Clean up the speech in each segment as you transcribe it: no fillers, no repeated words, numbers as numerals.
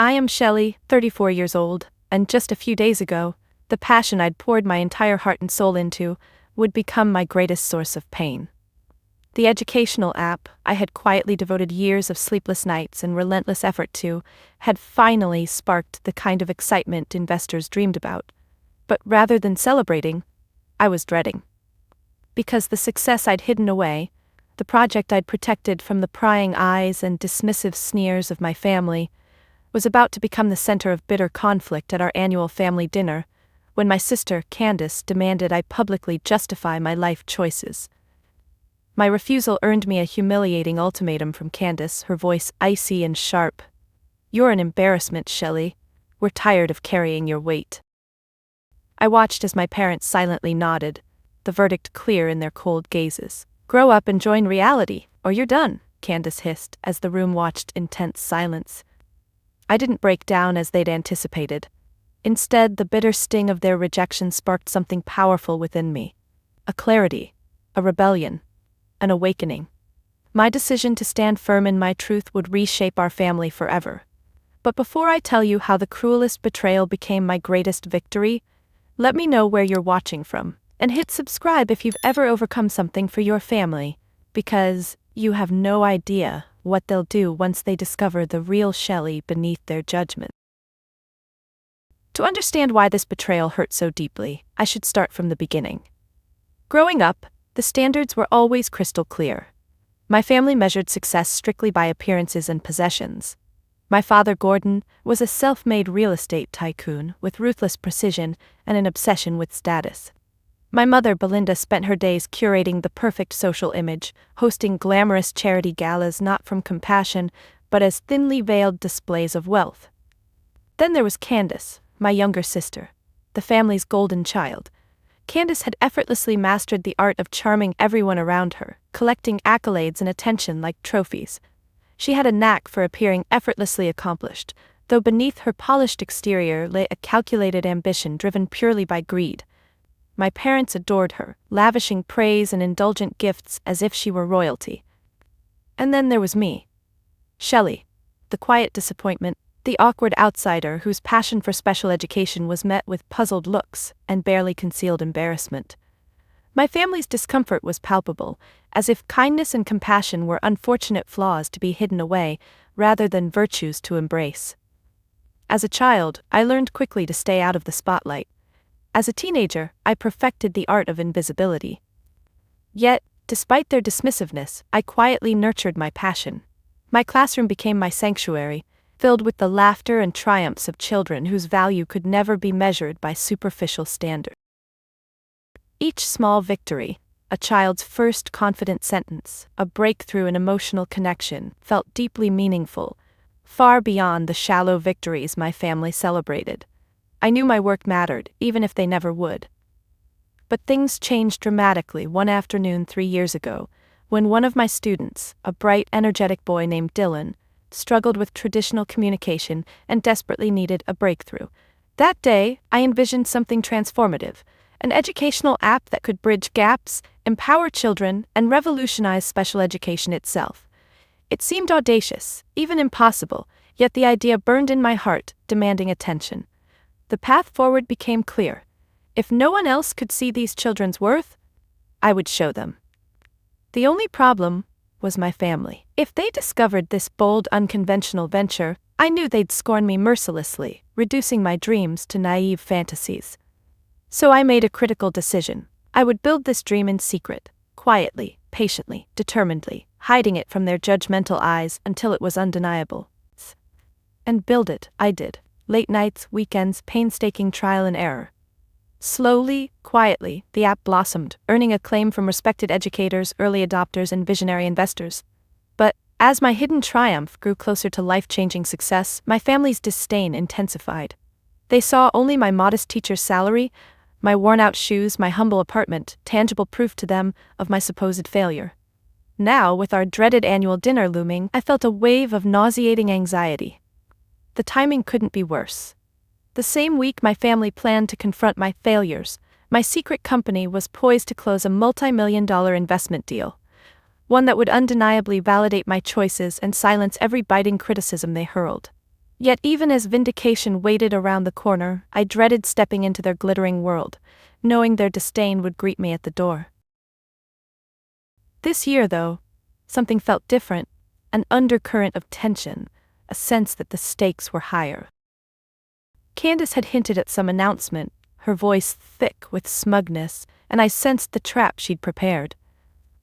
I am Shelley, 34 years old, and just a few days ago, the passion I'd poured my entire heart and soul into would become my greatest source of pain. The educational app I had quietly devoted years of sleepless nights and relentless effort to had finally sparked the kind of excitement investors dreamed about. But rather than celebrating, I was dreading. Because the success I'd hidden away, the project I'd protected from the prying eyes and dismissive sneers of my family, was about to become the center of bitter conflict at our annual family dinner, when my sister, Candace, demanded I publicly justify my life choices. My refusal earned me a humiliating ultimatum from Candace, her voice icy and sharp. "You're an embarrassment, Shelley. We're tired of carrying your weight." I watched as my parents silently nodded, the verdict clear in their cold gazes. "Grow up and join reality, or you're done," Candace hissed as the room watched intense silence. I didn't break down as they'd anticipated. Instead, the bitter sting of their rejection sparked something powerful within me. A clarity, a rebellion, an awakening. My decision to stand firm in my truth would reshape our family forever. But before I tell you how the cruelest betrayal became my greatest victory, let me know where you're watching from, and hit subscribe if you've ever overcome something for your family, because you have no idea what they'll do once they discover the real Shelley beneath their judgment. To understand why this betrayal hurt so deeply, I should start from the beginning. Growing up, the standards were always crystal clear. My family measured success strictly by appearances and possessions. My father, Gordon, was a self-made real estate tycoon with ruthless precision and an obsession with status. My mother, Belinda, spent her days curating the perfect social image, hosting glamorous charity galas not from compassion, but as thinly veiled displays of wealth. Then there was Candace, my younger sister, the family's golden child. Candace had effortlessly mastered the art of charming everyone around her, collecting accolades and attention like trophies. She had a knack for appearing effortlessly accomplished, though beneath her polished exterior lay a calculated ambition driven purely by greed. My parents adored her, lavishing praise and indulgent gifts as if she were royalty. And then there was me. Shelley, the quiet disappointment, the awkward outsider whose passion for special education was met with puzzled looks and barely concealed embarrassment. My family's discomfort was palpable, as if kindness and compassion were unfortunate flaws to be hidden away, rather than virtues to embrace. As a child, I learned quickly to stay out of the spotlight. As a teenager, I perfected the art of invisibility. Yet, despite their dismissiveness, I quietly nurtured my passion. My classroom became my sanctuary, filled with the laughter and triumphs of children whose value could never be measured by superficial standards. Each small victory, a child's first confident sentence, a breakthrough in emotional connection, felt deeply meaningful, far beyond the shallow victories my family celebrated. I knew my work mattered, even if they never would. But things changed dramatically one afternoon 3 years ago, when one of my students, a bright, energetic boy named Dylan, struggled with traditional communication and desperately needed a breakthrough. That day, I envisioned something transformative, an educational app that could bridge gaps, empower children, and revolutionize special education itself. It seemed audacious, even impossible, yet the idea burned in my heart, demanding attention. The path forward became clear. If no one else could see these children's worth, I would show them. The only problem was my family. If they discovered this bold, unconventional venture, I knew they'd scorn me mercilessly, reducing my dreams to naive fantasies. So I made a critical decision. I would build this dream in secret, quietly, patiently, determinedly, hiding it from their judgmental eyes until it was undeniable. And build it, I did. Late nights, weekends, painstaking trial and error. Slowly, quietly, the app blossomed, earning acclaim from respected educators, early adopters, and visionary investors. But, as my hidden triumph grew closer to life-changing success, my family's disdain intensified. They saw only my modest teacher's salary, my worn-out shoes, my humble apartment, tangible proof to them of my supposed failure. Now, with our dreaded annual dinner looming, I felt a wave of nauseating anxiety. The timing couldn't be worse. The same week my family planned to confront my failures, my secret company was poised to close a multi-million-dollar investment deal, one that would undeniably validate my choices and silence every biting criticism they hurled. Yet even as vindication waited around the corner, I dreaded stepping into their glittering world, knowing their disdain would greet me at the door. This year, though, something felt different, an undercurrent of tension, a sense that the stakes were higher. Candace had hinted at some announcement, her voice thick with smugness, and I sensed the trap she'd prepared.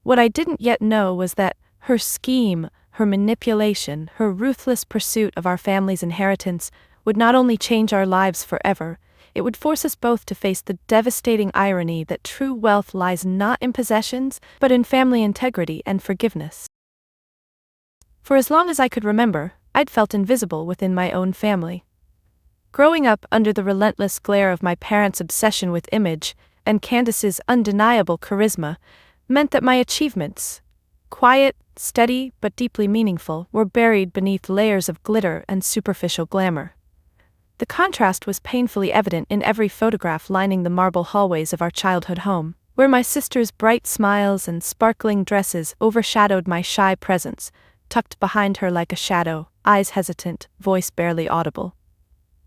What I didn't yet know was that her scheme, her manipulation, her ruthless pursuit of our family's inheritance would not only change our lives forever, it would force us both to face the devastating irony that true wealth lies not in possessions, but in family integrity and forgiveness. For as long as I could remember, I'd felt invisible within my own family. Growing up under the relentless glare of my parents' obsession with image and Candace's undeniable charisma meant that my achievements, quiet, steady, but deeply meaningful, were buried beneath layers of glitter and superficial glamour. The contrast was painfully evident in every photograph lining the marble hallways of our childhood home, where my sister's bright smiles and sparkling dresses overshadowed my shy presence, tucked behind her like a shadow, eyes hesitant, voice barely audible.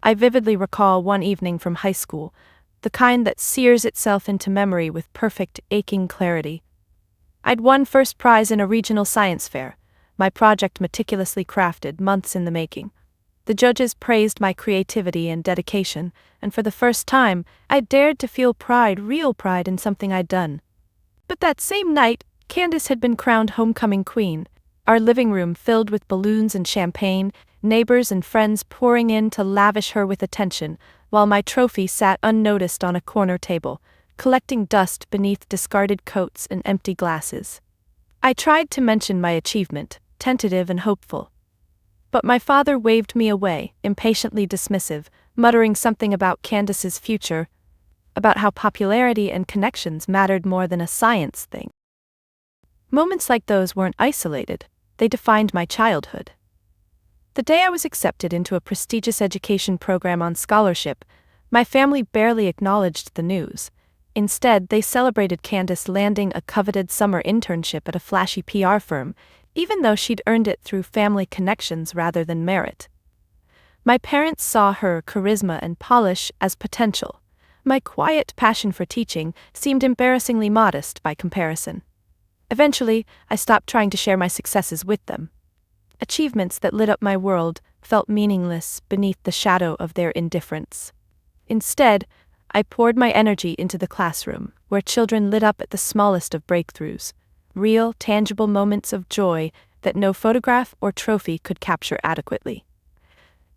I vividly recall one evening from high school, the kind that sears itself into memory with perfect, aching clarity. I'd won first prize in a regional science fair, my project meticulously crafted, months in the making. The judges praised my creativity and dedication, and for the first time, I dared to feel pride, real pride in something I'd done. But that same night, Candace had been crowned homecoming queen, our living room filled with balloons and champagne, neighbors and friends pouring in to lavish her with attention, while my trophy sat unnoticed on a corner table, collecting dust beneath discarded coats and empty glasses. I tried to mention my achievement, tentative and hopeful. But my father waved me away, impatiently dismissive, muttering something about Candace's future, about how popularity and connections mattered more than a science thing. Moments like those weren't isolated, they defined my childhood. The day I was accepted into a prestigious education program on scholarship, my family barely acknowledged the news. Instead, they celebrated Candace landing a coveted summer internship at a flashy PR firm, even though she'd earned it through family connections rather than merit. My parents saw her charisma and polish as potential. My quiet passion for teaching seemed embarrassingly modest by comparison. Eventually, I stopped trying to share my successes with them. Achievements that lit up my world felt meaningless beneath the shadow of their indifference. Instead, I poured my energy into the classroom, where children lit up at the smallest of breakthroughs, real, tangible moments of joy that no photograph or trophy could capture adequately.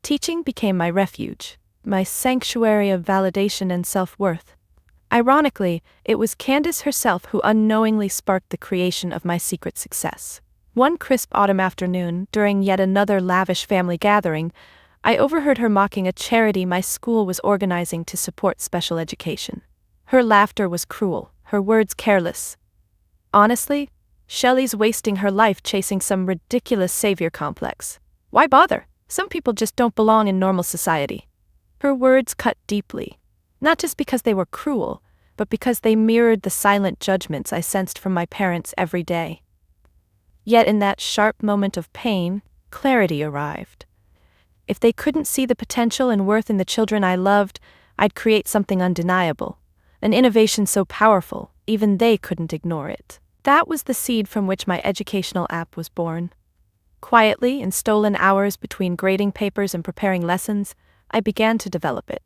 Teaching became my refuge, my sanctuary of validation and self-worth. Ironically, it was Candace herself who unknowingly sparked the creation of my secret success. One crisp autumn afternoon, during yet another lavish family gathering, I overheard her mocking a charity my school was organizing to support special education. Her laughter was cruel, her words careless. Honestly, Shelley's wasting her life chasing some ridiculous savior complex. Why bother? Some people just don't belong in normal society. Her words cut deeply, not just because they were cruel, but because they mirrored the silent judgments I sensed from my parents every day. Yet in that sharp moment of pain, clarity arrived. If they couldn't see the potential and worth in the children I loved, I'd create something undeniable, an innovation so powerful, even they couldn't ignore it. That was the seed from which my educational app was born. Quietly, in stolen hours between grading papers and preparing lessons, I began to develop it.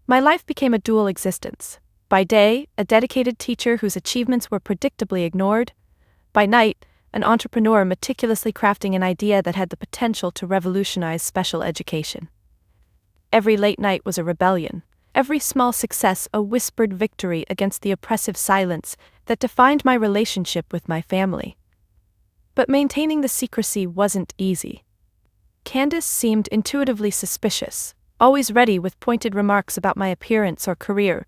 My life became a dual existence. By day, a dedicated teacher whose achievements were predictably ignored. By night, an entrepreneur meticulously crafting an idea that had the potential to revolutionize special education. Every late night was a rebellion, every small success a whispered victory against the oppressive silence that defined my relationship with my family. But maintaining the secrecy wasn't easy. Candace seemed intuitively suspicious, always ready with pointed remarks about my appearance or career.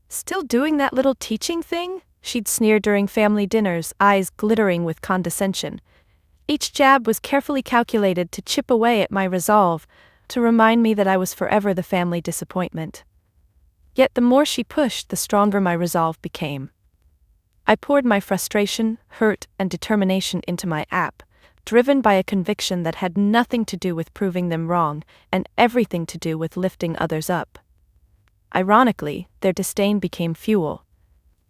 "Still doing that little teaching thing?" she'd sneer during family dinners, eyes glittering with condescension. Each jab was carefully calculated to chip away at my resolve, to remind me that I was forever the family disappointment. Yet the more she pushed, the stronger my resolve became. I poured my frustration, hurt, and determination into my app, driven by a conviction that had nothing to do with proving them wrong and everything to do with lifting others up. Ironically, their disdain became fuel,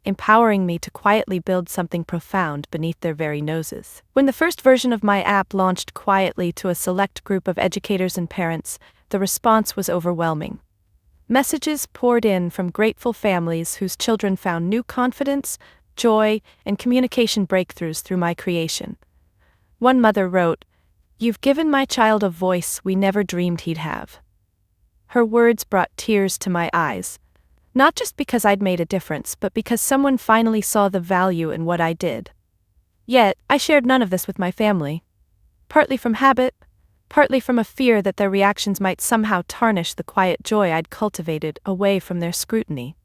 empowering me to quietly build something profound beneath their very noses. When the first version of my app launched quietly to a select group of educators and parents, the response was overwhelming. Messages poured in from grateful families whose children found new confidence, joy, and communication breakthroughs through my creation. One mother wrote, "You've given my child a voice we never dreamed he'd have." Her words brought tears to my eyes, not just because I'd made a difference, but because someone finally saw the value in what I did. Yet, I shared none of this with my family. Partly from habit, partly from a fear that their reactions might somehow tarnish the quiet joy I'd cultivated away from their scrutiny.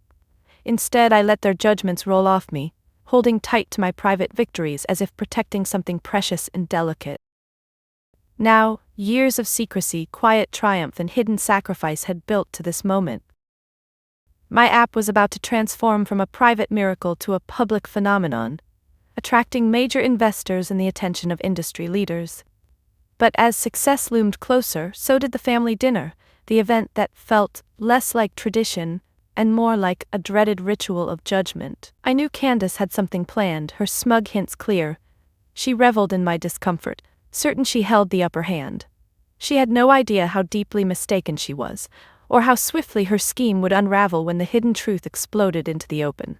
Instead, I let their judgments roll off me, holding tight to my private victories as if protecting something precious and delicate. Now, years of secrecy, quiet triumph, and hidden sacrifice had built to this moment. My app was about to transform from a private miracle to a public phenomenon, attracting major investors and the attention of industry leaders. But as success loomed closer, so did the family dinner, the event that felt less like tradition and more like a dreaded ritual of judgment. I knew Candace had something planned, her smug hints clear. She reveled in my discomfort, certain she held the upper hand. She had no idea how deeply mistaken she was, or how swiftly her scheme would unravel when the hidden truth exploded into the open.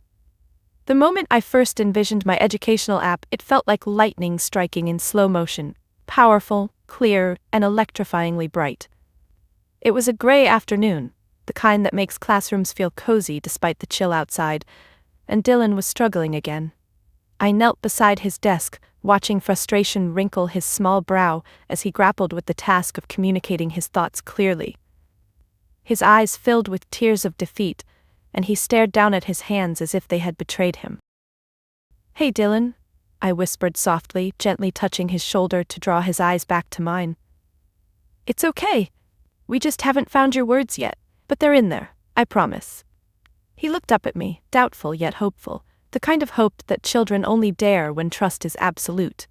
The moment I first envisioned my educational app, it felt like lightning striking in slow motion, powerful, clear, and electrifyingly bright. It was a gray afternoon, the kind that makes classrooms feel cozy despite the chill outside, and Dylan was struggling again. I knelt beside his desk, watching frustration wrinkle his small brow as he grappled with the task of communicating his thoughts clearly. His eyes filled with tears of defeat, and he stared down at his hands as if they had betrayed him. "Hey, Dylan," I whispered softly, gently touching his shoulder to draw his eyes back to mine. "It's okay. We just haven't found your words yet, but they're in there, I promise." He looked up at me, doubtful yet hopeful, the kind of hope that children only dare when trust is absolute.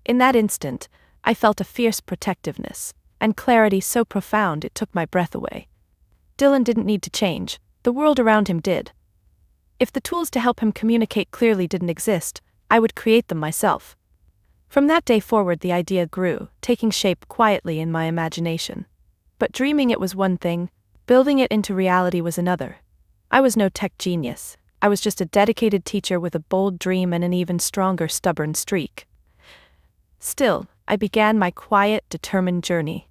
In that instant, I felt a fierce protectiveness, and clarity so profound it took my breath away. Dylan didn't need to change, the world around him did. If the tools to help him communicate clearly didn't exist, I would create them myself. From that day forward, the idea grew, taking shape quietly in my imagination. But dreaming it was one thing, building it into reality was another. I was no tech genius. I was just a dedicated teacher with a bold dream and an even stronger stubborn streak. Still, I began my quiet, determined journey.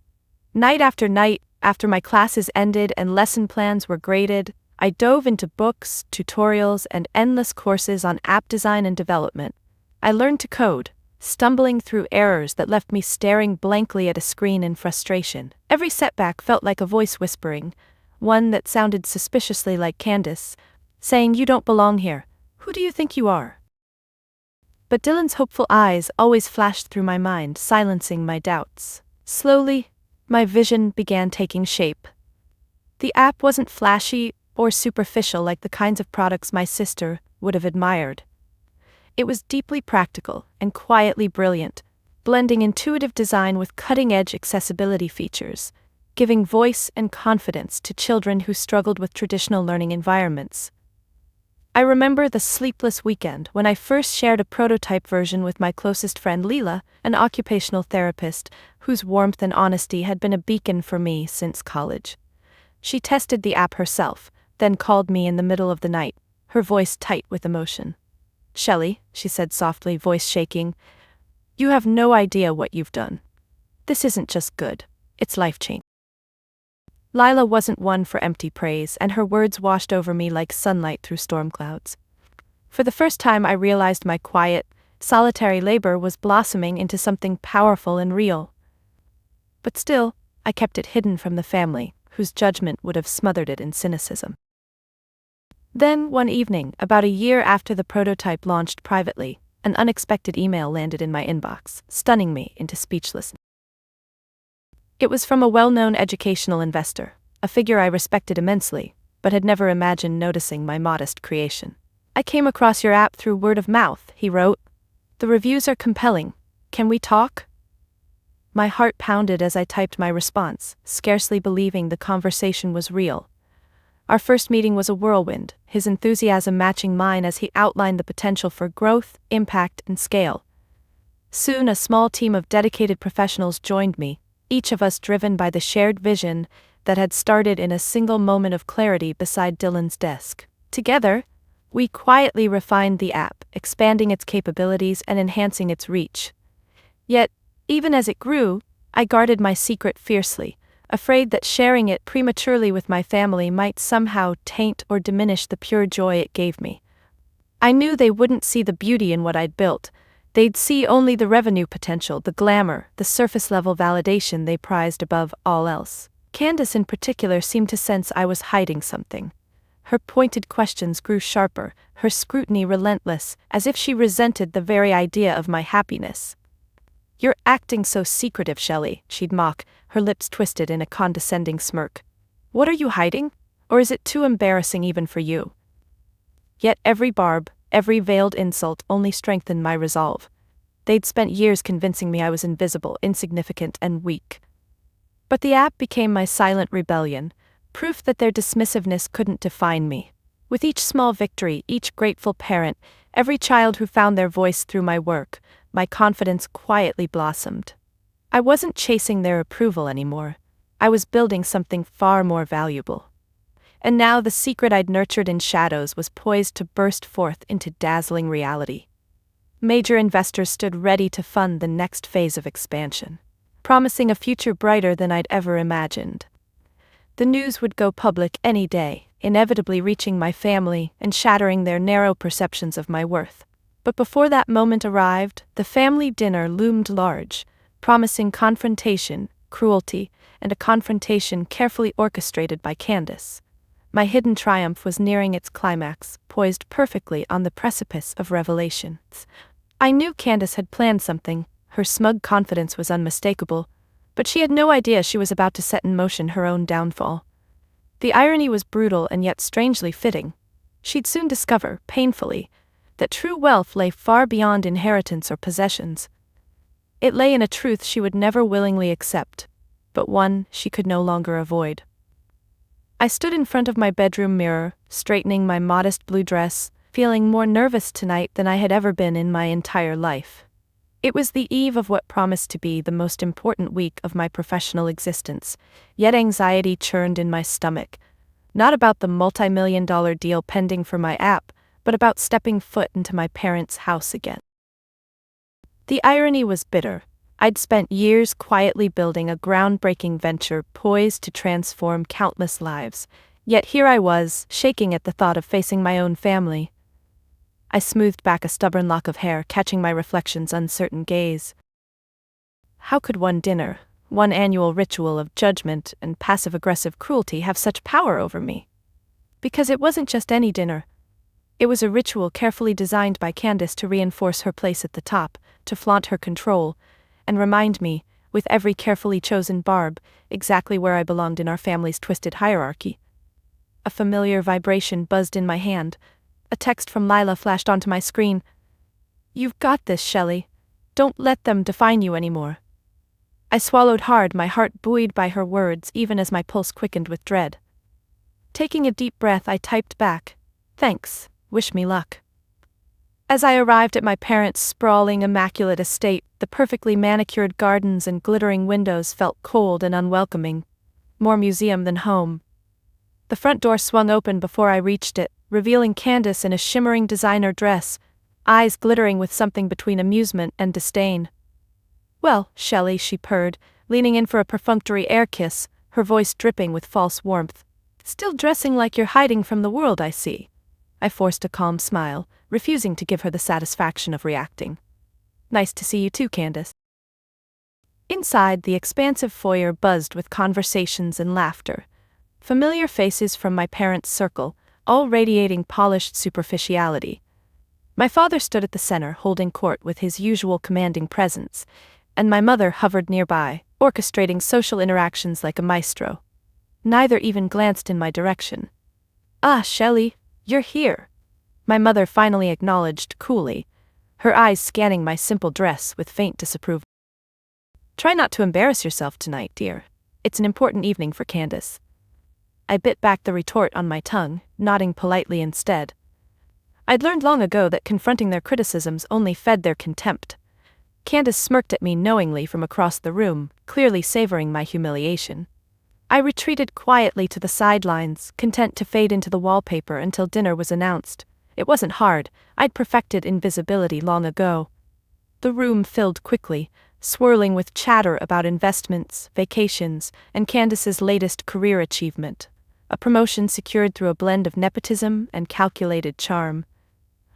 Night after night, after my classes ended and lesson plans were graded, I dove into books, tutorials, and endless courses on app design and development. I learned to code, stumbling through errors that left me staring blankly at a screen in frustration. Every setback felt like a voice whispering, one that sounded suspiciously like Candace, saying, "You don't belong here. Who do you think you are?" But Dylan's hopeful eyes always flashed through my mind, silencing my doubts. Slowly, my vision began taking shape. The app wasn't flashy or superficial like the kinds of products my sister would have admired. It was deeply practical and quietly brilliant, blending intuitive design with cutting-edge accessibility features, giving voice and confidence to children who struggled with traditional learning environments. I remember the sleepless weekend when I first shared a prototype version with my closest friend Leela, an occupational therapist whose warmth and honesty had been a beacon for me since college. She tested the app herself, then called me in the middle of the night, her voice tight with emotion. "Shelley," she said softly, voice shaking, "you have no idea what you've done. This isn't just good, it's life-changing." Lila wasn't one for empty praise, and her words washed over me like sunlight through storm clouds. For the first time, I realized my quiet, solitary labor was blossoming into something powerful and real. But still, I kept it hidden from the family, whose judgment would have smothered it in cynicism. Then, one evening, about a year after the prototype launched privately, an unexpected email landed in my inbox, stunning me into speechlessness. It was from a well-known educational investor, a figure I respected immensely, but had never imagined noticing my modest creation. "I came across your app through word of mouth," he wrote. "The reviews are compelling. Can we talk?" My heart pounded as I typed my response, scarcely believing the conversation was real. Our first meeting was a whirlwind, his enthusiasm matching mine as he outlined the potential for growth, impact, and scale. Soon a small team of dedicated professionals joined me, each of us driven by the shared vision that had started in a single moment of clarity beside Dylan's desk. Together, we quietly refined the app, expanding its capabilities and enhancing its reach. Yet, even as it grew, I guarded my secret fiercely, afraid that sharing it prematurely with my family might somehow taint or diminish the pure joy it gave me. I knew they wouldn't see the beauty in what I'd built. They'd see only the revenue potential, the glamour, the surface-level validation they prized above all else. Candace in particular seemed to sense I was hiding something. Her pointed questions grew sharper, her scrutiny relentless, as if she resented the very idea of my happiness. "You're acting so secretive, Shelley," she'd mock, her lips twisted in a condescending smirk. "What are you hiding? Or is it too embarrassing even for you?" Yet every barb, every veiled insult only strengthened my resolve. They'd spent years convincing me I was invisible, insignificant, and weak. But the app became my silent rebellion, proof that their dismissiveness couldn't define me. With each small victory, each grateful parent, every child who found their voice through my work, my confidence quietly blossomed. I wasn't chasing their approval anymore. I was building something far more valuable. And now the secret I'd nurtured in shadows was poised to burst forth into dazzling reality. Major investors stood ready to fund the next phase of expansion, promising a future brighter than I'd ever imagined. The news would go public any day, inevitably reaching my family and shattering their narrow perceptions of my worth. But before that moment arrived, the family dinner loomed large, promising confrontation, cruelty, and a confrontation carefully orchestrated by Candace. My hidden triumph was nearing its climax, poised perfectly on the precipice of revelations. I knew Candace had planned something, her smug confidence was unmistakable, but she had no idea she was about to set in motion her own downfall. The irony was brutal and yet strangely fitting. She'd soon discover, painfully, that true wealth lay far beyond inheritance or possessions. It lay in a truth she would never willingly accept, but one she could no longer avoid. I stood in front of my bedroom mirror, straightening my modest blue dress, feeling more nervous tonight than I had ever been in my entire life. It was the eve of what promised to be the most important week of my professional existence, yet anxiety churned in my stomach. Not about the multi-million-dollar deal pending for my app, but about stepping foot into my parents' house again. The irony was bitter. I'd spent years quietly building a groundbreaking venture poised to transform countless lives, yet here I was, shaking at the thought of facing my own family. I smoothed back a stubborn lock of hair, catching my reflection's uncertain gaze. How could one dinner, one annual ritual of judgment and passive-aggressive cruelty have such power over me? Because it wasn't just any dinner. It was a ritual carefully designed by Candace to reinforce her place at the top, to flaunt her control, and remind me, with every carefully chosen barb, exactly where I belonged in our family's twisted hierarchy. A familiar vibration buzzed in my hand. A text from Lila flashed onto my screen. "You've got this, Shelley. Don't let them define you anymore." I swallowed hard, my heart buoyed by her words even as my pulse quickened with dread. Taking a deep breath, I typed back, "Thanks. Wish me luck." As I arrived at my parents' sprawling, immaculate estate, the perfectly manicured gardens and glittering windows felt cold and unwelcoming, more museum than home. The front door swung open before I reached it, revealing Candace in a shimmering designer dress, eyes glittering with something between amusement and disdain. "Well, Shelley," she purred, leaning in for a perfunctory air kiss, her voice dripping with false warmth. "Still dressing like you're hiding from the world, I see." I forced a calm smile, refusing to give her the satisfaction of reacting. "Nice to see you too, Candace." Inside, the expansive foyer buzzed with conversations and laughter. Familiar faces from my parents' circle, all radiating polished superficiality. My father stood at the center, holding court with his usual commanding presence, and my mother hovered nearby, orchestrating social interactions like a maestro. Neither even glanced in my direction. "Ah, Shelley, you're here," my mother finally acknowledged coolly, her eyes scanning my simple dress with faint disapproval. Try not to embarrass yourself tonight, dear. It's an important evening for Candace. I bit back the retort on my tongue, nodding politely instead. I'd learned long ago that confronting their criticisms only fed their contempt. Candace smirked at me knowingly from across the room, clearly savoring my humiliation. I retreated quietly to the sidelines, content to fade into the wallpaper until dinner was announced. It wasn't hard, I'd perfected invisibility long ago. The room filled quickly, swirling with chatter about investments, vacations, and Candace's latest career achievement, a promotion secured through a blend of nepotism and calculated charm.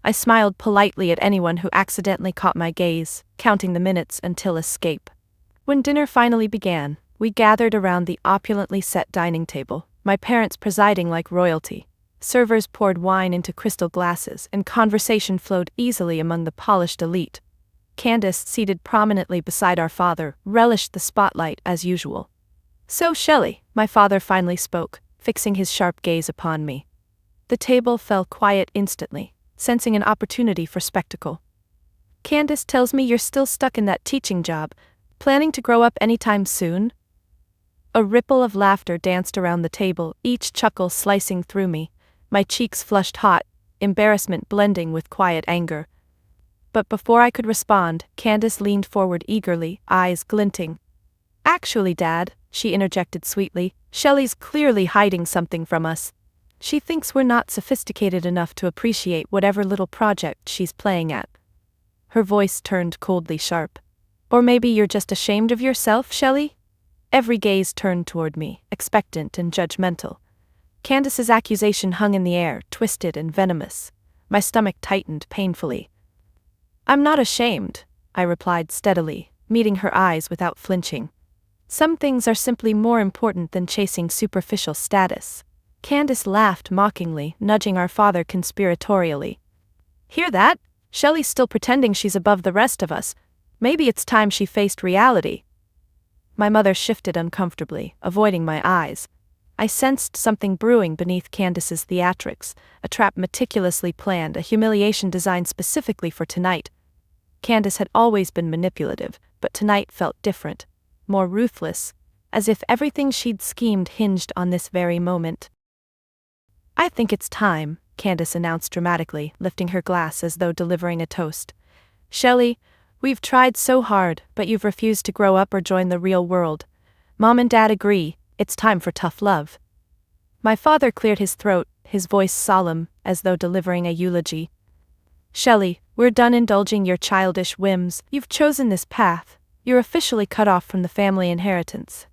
I smiled politely at anyone who accidentally caught my gaze, counting the minutes until escape. When dinner finally began, we gathered around the opulently set dining table, my parents presiding like royalty. Servers poured wine into crystal glasses, and conversation flowed easily among the polished elite. Candace, seated prominently beside our father, relished the spotlight as usual. "So, Shelley," my father finally spoke, fixing his sharp gaze upon me. The table fell quiet instantly, sensing an opportunity for spectacle. "Candace tells me you're still stuck in that teaching job. Planning to grow up anytime soon?" A ripple of laughter danced around the table, each chuckle slicing through me. My cheeks flushed hot, embarrassment blending with quiet anger. But before I could respond, Candace leaned forward eagerly, eyes glinting. "Actually, Dad," she interjected sweetly, "Shelley's clearly hiding something from us. She thinks we're not sophisticated enough to appreciate whatever little project she's playing at." Her voice turned coldly sharp. "Or maybe you're just ashamed of yourself, Shelley?" Every gaze turned toward me, expectant and judgmental. Candace's accusation hung in the air, twisted and venomous. My stomach tightened painfully. "I'm not ashamed," I replied steadily, meeting her eyes without flinching. "Some things are simply more important than chasing superficial status." Candace laughed mockingly, nudging our father conspiratorially. "Hear that? Shelley's still pretending she's above the rest of us. Maybe it's time she faced reality." My mother shifted uncomfortably, avoiding my eyes. I sensed something brewing beneath Candace's theatrics, a trap meticulously planned, a humiliation designed specifically for tonight. Candace had always been manipulative, but tonight felt different, more ruthless, as if everything she'd schemed hinged on this very moment. "I think it's time," Candace announced dramatically, lifting her glass as though delivering a toast. "Shelley, we've tried so hard, but you've refused to grow up or join the real world. Mom and Dad agree, it's time for tough love." My father cleared his throat, his voice solemn, as though delivering a eulogy. "Shelley, we're done indulging your childish whims. You've chosen this path. You're officially cut off from the family inheritance."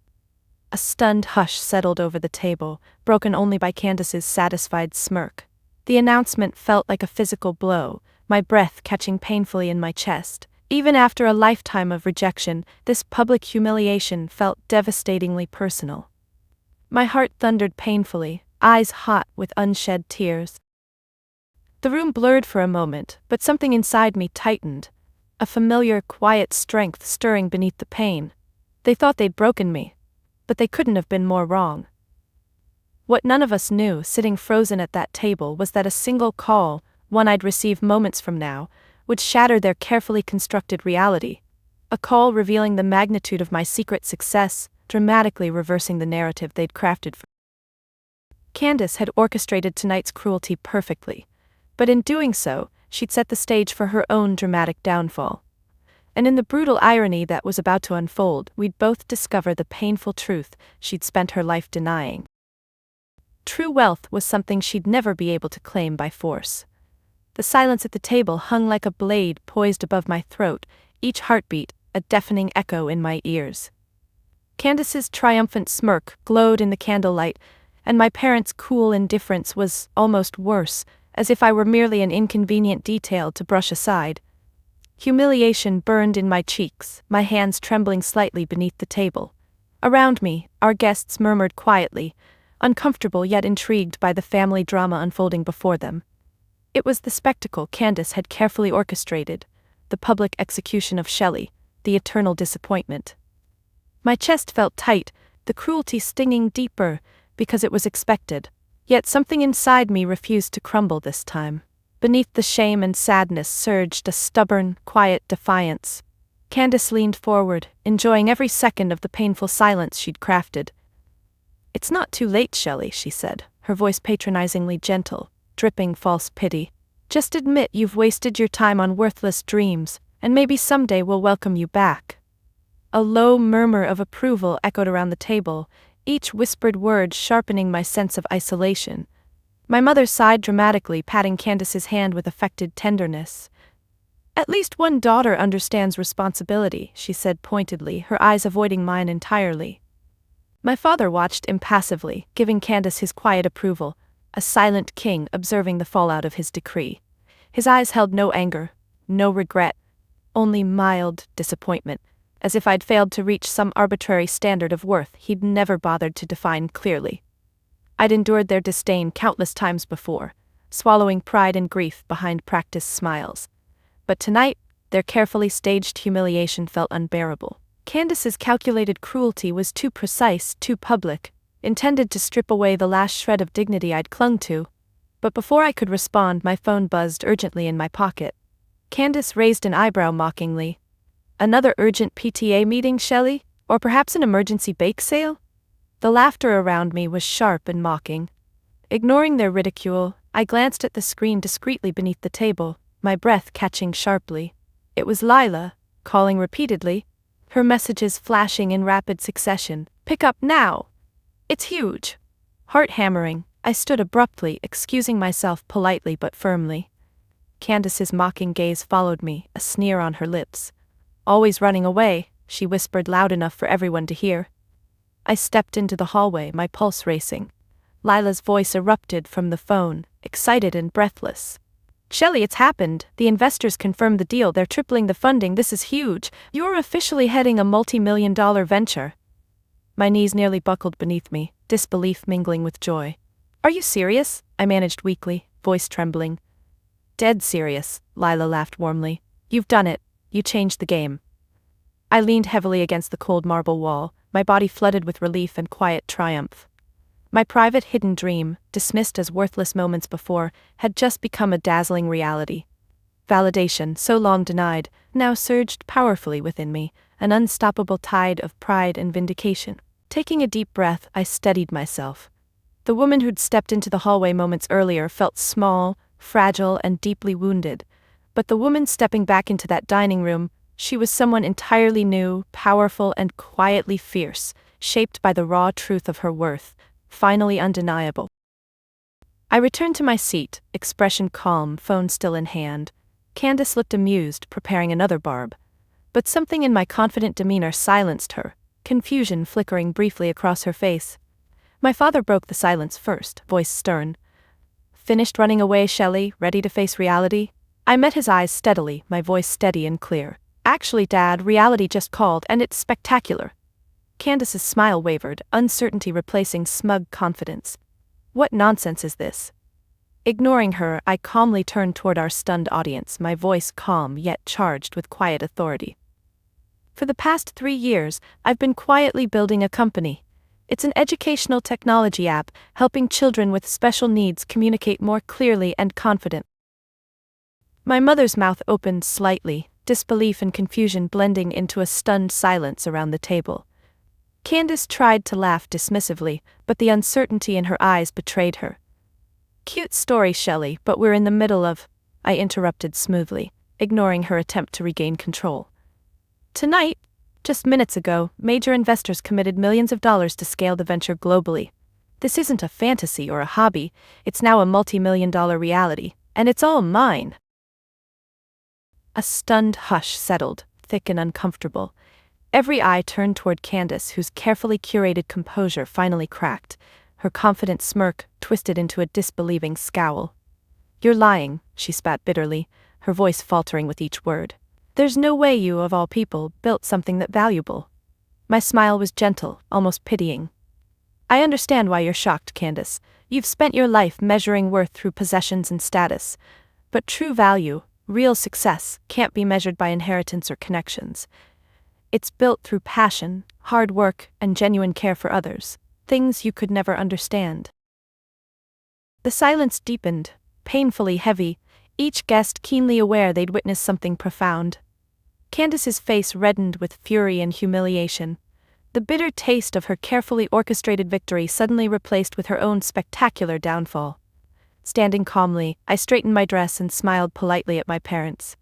A stunned hush settled over the table, broken only by Candace's satisfied smirk. The announcement felt like a physical blow, my breath catching painfully in my chest. Even after a lifetime of rejection, this public humiliation felt devastatingly personal. My heart thundered painfully, eyes hot with unshed tears. The room blurred for a moment, but something inside me tightened, a familiar, quiet strength stirring beneath the pain. They thought they'd broken me, but they couldn't have been more wrong. What none of us knew, sitting frozen at that table, was that a single call, one I'd receive moments from now, would shatter their carefully constructed reality. A call revealing the magnitude of my secret success, dramatically reversing the narrative they'd crafted for. Candace had orchestrated tonight's cruelty perfectly, but in doing so, she'd set the stage for her own dramatic downfall. And in the brutal irony that was about to unfold, we'd both discover the painful truth she'd spent her life denying. True wealth was something she'd never be able to claim by force. The silence at the table hung like a blade poised above my throat, each heartbeat a deafening echo in my ears. Candace's triumphant smirk glowed in the candlelight, and my parents' cool indifference was almost worse, as if I were merely an inconvenient detail to brush aside. Humiliation burned in my cheeks, my hands trembling slightly beneath the table. Around me, our guests murmured quietly, uncomfortable yet intrigued by the family drama unfolding before them. It was the spectacle Candace had carefully orchestrated, the public execution of Shelley, the eternal disappointment. My chest felt tight, the cruelty stinging deeper, because it was expected. Yet something inside me refused to crumble this time. Beneath the shame and sadness surged a stubborn, quiet defiance. Candace leaned forward, enjoying every second of the painful silence she'd crafted. "It's not too late, Shelley," she said, her voice patronizingly gentle, dripping false pity. "Just admit you've wasted your time on worthless dreams, and maybe someday we'll welcome you back." A low murmur of approval echoed around the table, each whispered word sharpening my sense of isolation. My mother sighed dramatically, patting Candace's hand with affected tenderness. "At least one daughter understands responsibility," she said pointedly, her eyes avoiding mine entirely. My father watched impassively, giving Candace his quiet approval, a silent king observing the fallout of his decree. His eyes held no anger, no regret, only mild disappointment, as if I'd failed to reach some arbitrary standard of worth he'd never bothered to define clearly. I'd endured their disdain countless times before, swallowing pride and grief behind practiced smiles. But tonight, their carefully staged humiliation felt unbearable. Candace's calculated cruelty was too precise, too public, intended to strip away the last shred of dignity I'd clung to. But before I could respond, my phone buzzed urgently in my pocket. Candace raised an eyebrow mockingly. "Another urgent PTA meeting, Shelley? Or perhaps an emergency bake sale?" The laughter around me was sharp and mocking. Ignoring their ridicule, I glanced at the screen discreetly beneath the table, my breath catching sharply. It was Lila, calling repeatedly, her messages flashing in rapid succession. "Pick up now! It's huge!" Heart-hammering, I stood abruptly, excusing myself politely but firmly. Candace's mocking gaze followed me, a sneer on her lips. "Always running away," she whispered loud enough for everyone to hear. I stepped into the hallway, my pulse racing. Lila's voice erupted from the phone, excited and breathless. "Shelley, it's happened. The investors confirmed the deal. They're tripling the funding. This is huge. You're officially heading a multi-million-dollar venture." My knees nearly buckled beneath me, disbelief mingling with joy. "Are you serious?" I managed weakly, voice trembling. "Dead serious," Lila laughed warmly. "You've done it. You changed the game." I leaned heavily against the cold marble wall, my body flooded with relief and quiet triumph. My private hidden dream, dismissed as worthless moments before, had just become a dazzling reality. Validation, so long denied, now surged powerfully within me, an unstoppable tide of pride and vindication. Taking a deep breath, I steadied myself. The woman who'd stepped into the hallway moments earlier felt small, fragile, and deeply wounded. But the woman stepping back into that dining room, she was someone entirely new, powerful, and quietly fierce, shaped by the raw truth of her worth, finally undeniable. I returned to my seat, expression calm, phone still in hand. Candace looked amused, preparing another barb. But something in my confident demeanor silenced her, confusion flickering briefly across her face. My father broke the silence first, voice stern. "Finished running away, Shelley, ready to face reality?" I met his eyes steadily, my voice steady and clear. "Actually, Dad, reality just called, and it's spectacular." Candace's smile wavered, uncertainty replacing smug confidence. "What nonsense is this?" Ignoring her, I calmly turned toward our stunned audience, my voice calm yet charged with quiet authority. "For the past 3 years, I've been quietly building a company. It's an educational technology app helping children with special needs communicate more clearly and confidently." My mother's mouth opened slightly, disbelief and confusion blending into a stunned silence around the table. Candace tried to laugh dismissively, but the uncertainty in her eyes betrayed her. "Cute story, Shelley, but we're in the middle of," I interrupted smoothly, ignoring her attempt to regain control. "Tonight, just minutes ago, major investors committed millions of dollars to scale the venture globally. This isn't a fantasy or a hobby, it's now a multi-million-dollar reality, and it's all mine." A stunned hush settled, thick and uncomfortable. Every eye turned toward Candace, whose carefully curated composure finally cracked, her confident smirk twisted into a disbelieving scowl. "You're lying," she spat bitterly, her voice faltering with each word. "There's no way you, of all people, built something that valuable." My smile was gentle, almost pitying. "I understand why you're shocked, Candace. You've spent your life measuring worth through possessions and status. But true value, real success, can't be measured by inheritance or connections. It's built through passion, hard work, and genuine care for others, things you could never understand." The silence deepened, painfully heavy, each guest keenly aware they'd witnessed something profound. Candace's face reddened with fury and humiliation. The bitter taste of her carefully orchestrated victory suddenly replaced with her own spectacular downfall. Standing calmly, I straightened my dress and smiled politely at my parents.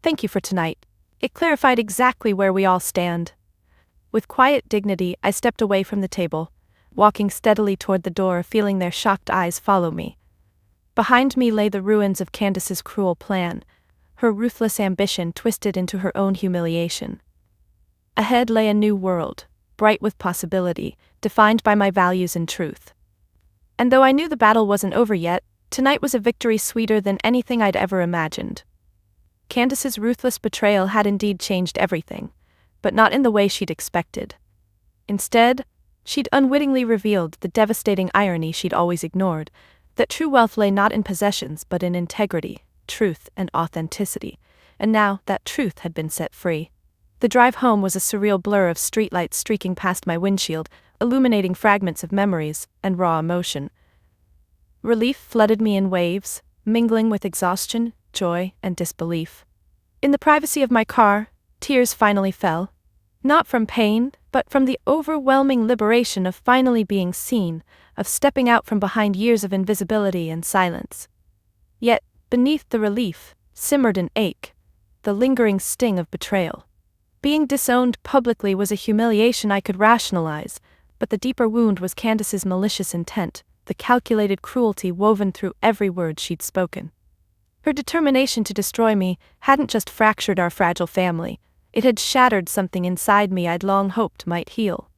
"Thank you for tonight. It clarified exactly where we all stand." With quiet dignity, I stepped away from the table, walking steadily toward the door, feeling their shocked eyes follow me. Behind me lay the ruins of Candace's cruel plan, her ruthless ambition twisted into her own humiliation. Ahead lay a new world, bright with possibility, defined by my values and truth. And though I knew the battle wasn't over yet, tonight was a victory sweeter than anything I'd ever imagined. Candace's ruthless betrayal had indeed changed everything, but not in the way she'd expected. Instead, she'd unwittingly revealed the devastating irony she'd always ignored, that true wealth lay not in possessions but in integrity, truth, and authenticity, and now that truth had been set free. The drive home was a surreal blur of streetlights streaking past my windshield, illuminating fragments of memories and raw emotion. Relief flooded me in waves, mingling with exhaustion, joy, and disbelief. In the privacy of my car, tears finally fell. Not from pain, but from the overwhelming liberation of finally being seen, of stepping out from behind years of invisibility and silence. Yet, beneath the relief, simmered an ache, the lingering sting of betrayal. Being disowned publicly was a humiliation I could rationalize, but the deeper wound was Candace's malicious intent, the calculated cruelty woven through every word she'd spoken. Her determination to destroy me hadn't just fractured our fragile family, it had shattered something inside me I'd long hoped might heal.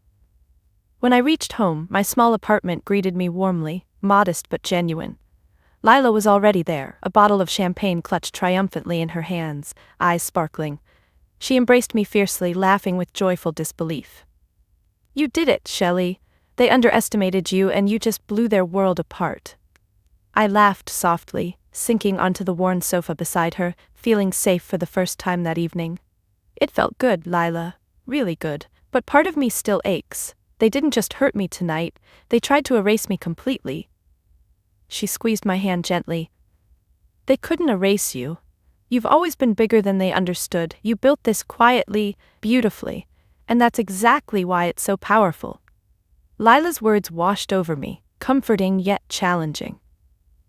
When I reached home, my small apartment greeted me warmly, modest but genuine. Lila was already there, a bottle of champagne clutched triumphantly in her hands, eyes sparkling. She embraced me fiercely, laughing with joyful disbelief. "You did it, Shelley. They underestimated you and you just blew their world apart." I laughed softly, sinking onto the worn sofa beside her, feeling safe for the first time that evening. "It felt good, Lila, really good, but part of me still aches. They didn't just hurt me tonight, they tried to erase me completely." She squeezed my hand gently. "They couldn't erase you. You've always been bigger than they understood. You built this quietly, beautifully, and that's exactly why it's so powerful." Lila's words washed over me, comforting yet challenging.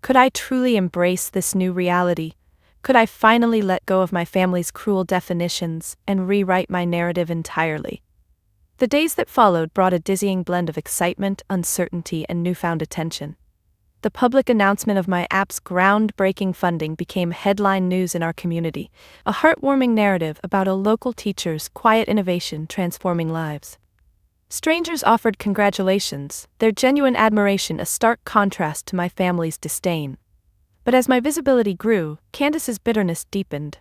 Could I truly embrace this new reality? Could I finally let go of my family's cruel definitions and rewrite my narrative entirely? The days that followed brought a dizzying blend of excitement, uncertainty, and newfound attention. The public announcement of my app's groundbreaking funding became headline news in our community, a heartwarming narrative about a local teacher's quiet innovation transforming lives. Strangers offered congratulations, their genuine admiration a stark contrast to my family's disdain. But as my visibility grew, Candace's bitterness deepened.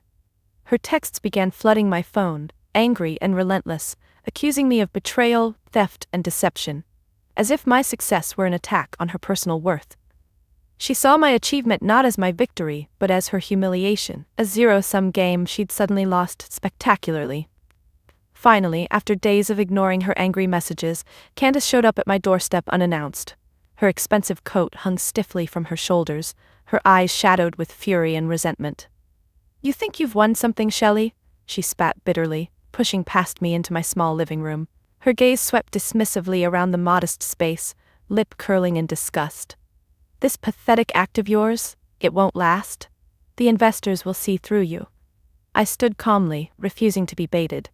Her texts began flooding my phone, angry and relentless, accusing me of betrayal, theft, and deception, as if my success were an attack on her personal worth. She saw my achievement not as my victory, but as her humiliation, a zero-sum game she'd suddenly lost spectacularly. Finally, after days of ignoring her angry messages, Candace showed up at my doorstep unannounced. Her expensive coat hung stiffly from her shoulders, her eyes shadowed with fury and resentment. "You think you've won something, Shelley?" she spat bitterly, pushing past me into my small living room. Her gaze swept dismissively around the modest space, lip curling in disgust. "This pathetic act of yours, it won't last. The investors will see through you." I stood calmly, refusing to be baited.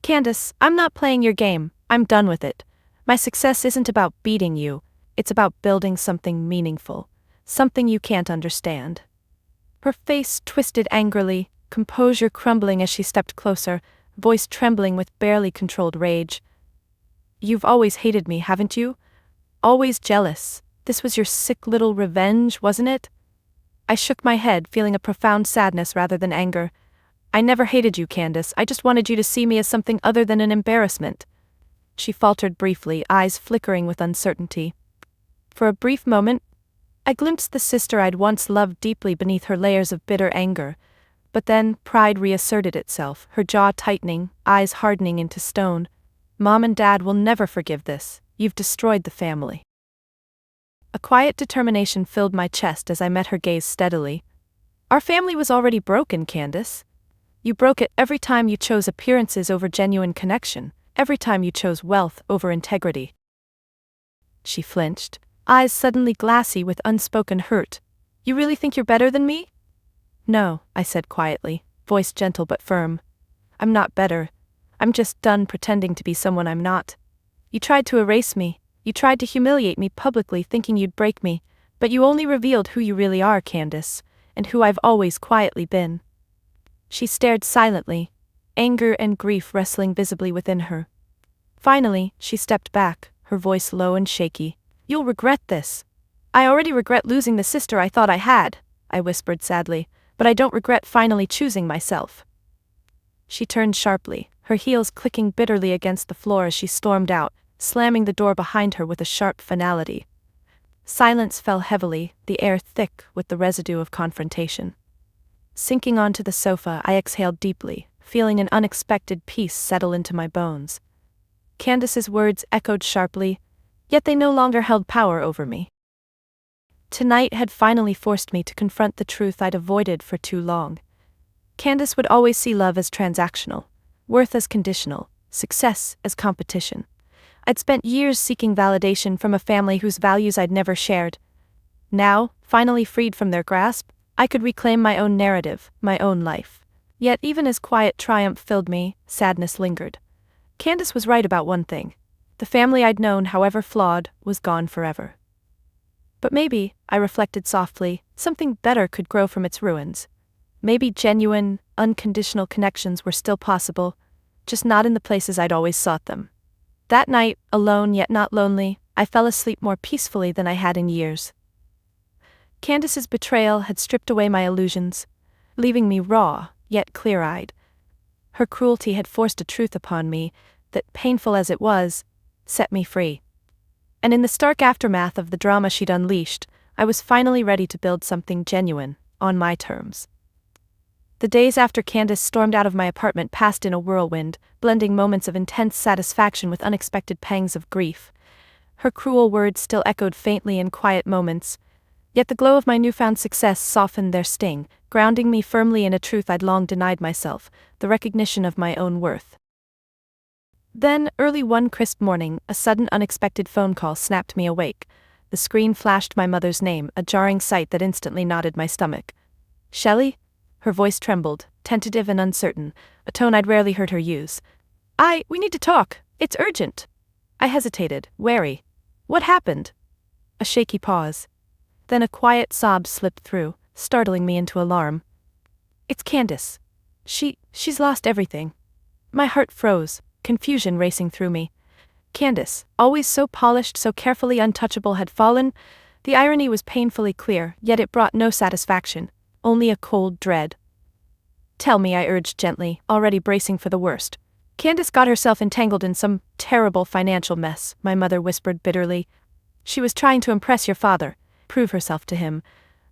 "Candace, I'm not playing your game, I'm done with it. My success isn't about beating you, it's about building something meaningful, something you can't understand." Her face twisted angrily, composure crumbling as she stepped closer, voice trembling with barely controlled rage. "You've always hated me, haven't you? Always jealous. This was your sick little revenge, wasn't it?" I shook my head, feeling a profound sadness rather than anger. "I never hated you, Candace, I just wanted you to see me as something other than an embarrassment." She faltered briefly, eyes flickering with uncertainty. For a brief moment, I glimpsed the sister I'd once loved deeply beneath her layers of bitter anger, but then pride reasserted itself, her jaw tightening, eyes hardening into stone. "Mom and Dad will never forgive this. You've destroyed the family." A quiet determination filled my chest as I met her gaze steadily. "Our family was already broken, Candace. You broke it every time you chose appearances over genuine connection, every time you chose wealth over integrity. She flinched, eyes suddenly glassy with unspoken hurt. You really think you're better than me? No, I said quietly, voice gentle but firm. I'm not better. I'm just done pretending to be someone I'm not. You tried to erase me. You tried to humiliate me publicly thinking you'd break me, but you only revealed who you really are, Candace, and who I've always quietly been. She stared silently, anger and grief wrestling visibly within her. Finally, she stepped back, her voice low and shaky. You'll regret this. I already regret losing the sister I thought I had, I whispered sadly, but I don't regret finally choosing myself. She turned sharply, her heels clicking bitterly against the floor as she stormed out, slamming the door behind her with a sharp finality. Silence fell heavily, the air thick with the residue of confrontation. Sinking onto the sofa, I exhaled deeply, feeling an unexpected peace settle into my bones. Candace's words echoed sharply, yet they no longer held power over me. Tonight had finally forced me to confront the truth I'd avoided for too long. Candace would always see love as transactional, worth as conditional, success as competition. I'd spent years seeking validation from a family whose values I'd never shared. Now, finally freed from their grasp, I could reclaim my own narrative, my own life. Yet even as quiet triumph filled me, sadness lingered. Candace was right about one thing. The family I'd known, however flawed, was gone forever. But maybe, I reflected softly, something better could grow from its ruins. Maybe genuine, unconditional connections were still possible, just not in the places I'd always sought them. That night, alone yet not lonely, I fell asleep more peacefully than I had in years. Candace's betrayal had stripped away my illusions, leaving me raw, yet clear-eyed. Her cruelty had forced a truth upon me that, painful as it was, set me free. And in the stark aftermath of the drama she'd unleashed, I was finally ready to build something genuine, on my terms. The days after Candace stormed out of my apartment passed in a whirlwind, blending moments of intense satisfaction with unexpected pangs of grief. Her cruel words still echoed faintly in quiet moments, yet the glow of my newfound success softened their sting, grounding me firmly in a truth I'd long denied myself, the recognition of my own worth. Then, early one crisp morning, a sudden unexpected phone call snapped me awake. The screen flashed my mother's name, a jarring sight that instantly knotted my stomach. Shelley? Her voice trembled, tentative and uncertain, a tone I'd rarely heard her use. We need to talk. It's urgent. I hesitated, wary. What happened? A shaky pause. Then a quiet sob slipped through, startling me into alarm. It's Candace. She's lost everything. My heart froze, confusion racing through me. Candace, always so polished, so carefully untouchable, had fallen. The irony was painfully clear, yet it brought no satisfaction, only a cold dread. Tell me, I urged gently, already bracing for the worst. Candace got herself entangled in some terrible financial mess, my mother whispered bitterly. She was trying to impress your father, prove herself to him,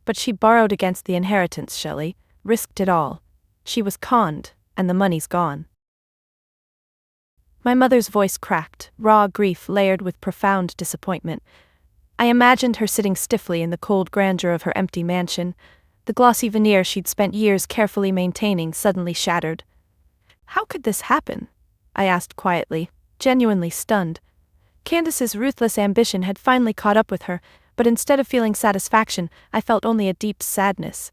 but she borrowed against the inheritance, Shelley, risked it all. She was conned, and the money's gone. My mother's voice cracked, raw grief layered with profound disappointment. I imagined her sitting stiffly in the cold grandeur of her empty mansion, the glossy veneer she'd spent years carefully maintaining suddenly shattered. How could this happen? I asked quietly, genuinely stunned. Candace's ruthless ambition had finally caught up with her, but instead of feeling satisfaction, I felt only a deep sadness.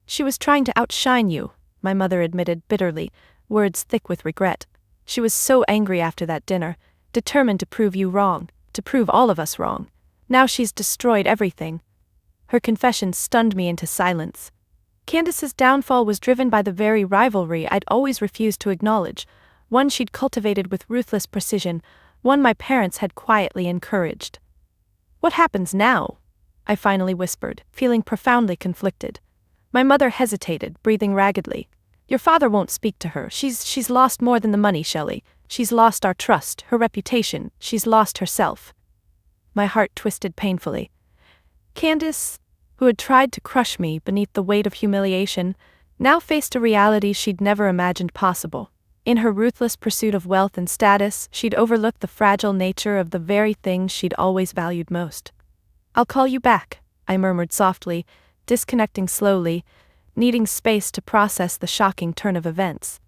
She was trying to outshine you, my mother admitted bitterly, words thick with regret. She was so angry after that dinner, determined to prove you wrong, to prove all of us wrong. Now she's destroyed everything. Her confession stunned me into silence. Candace's downfall was driven by the very rivalry I'd always refused to acknowledge, one she'd cultivated with ruthless precision, one my parents had quietly encouraged. What happens now? I finally whispered, feeling profoundly conflicted. My mother hesitated, breathing raggedly. Your father won't speak to her. She's lost more than the money, Shelley. She's lost our trust, her reputation. She's lost herself. My heart twisted painfully. Candace, who had tried to crush me beneath the weight of humiliation, now faced a reality she'd never imagined possible. In her ruthless pursuit of wealth and status, she'd overlooked the fragile nature of the very things she'd always valued most. I'll call you back, I murmured softly, disconnecting slowly, needing space to process the shocking turn of events.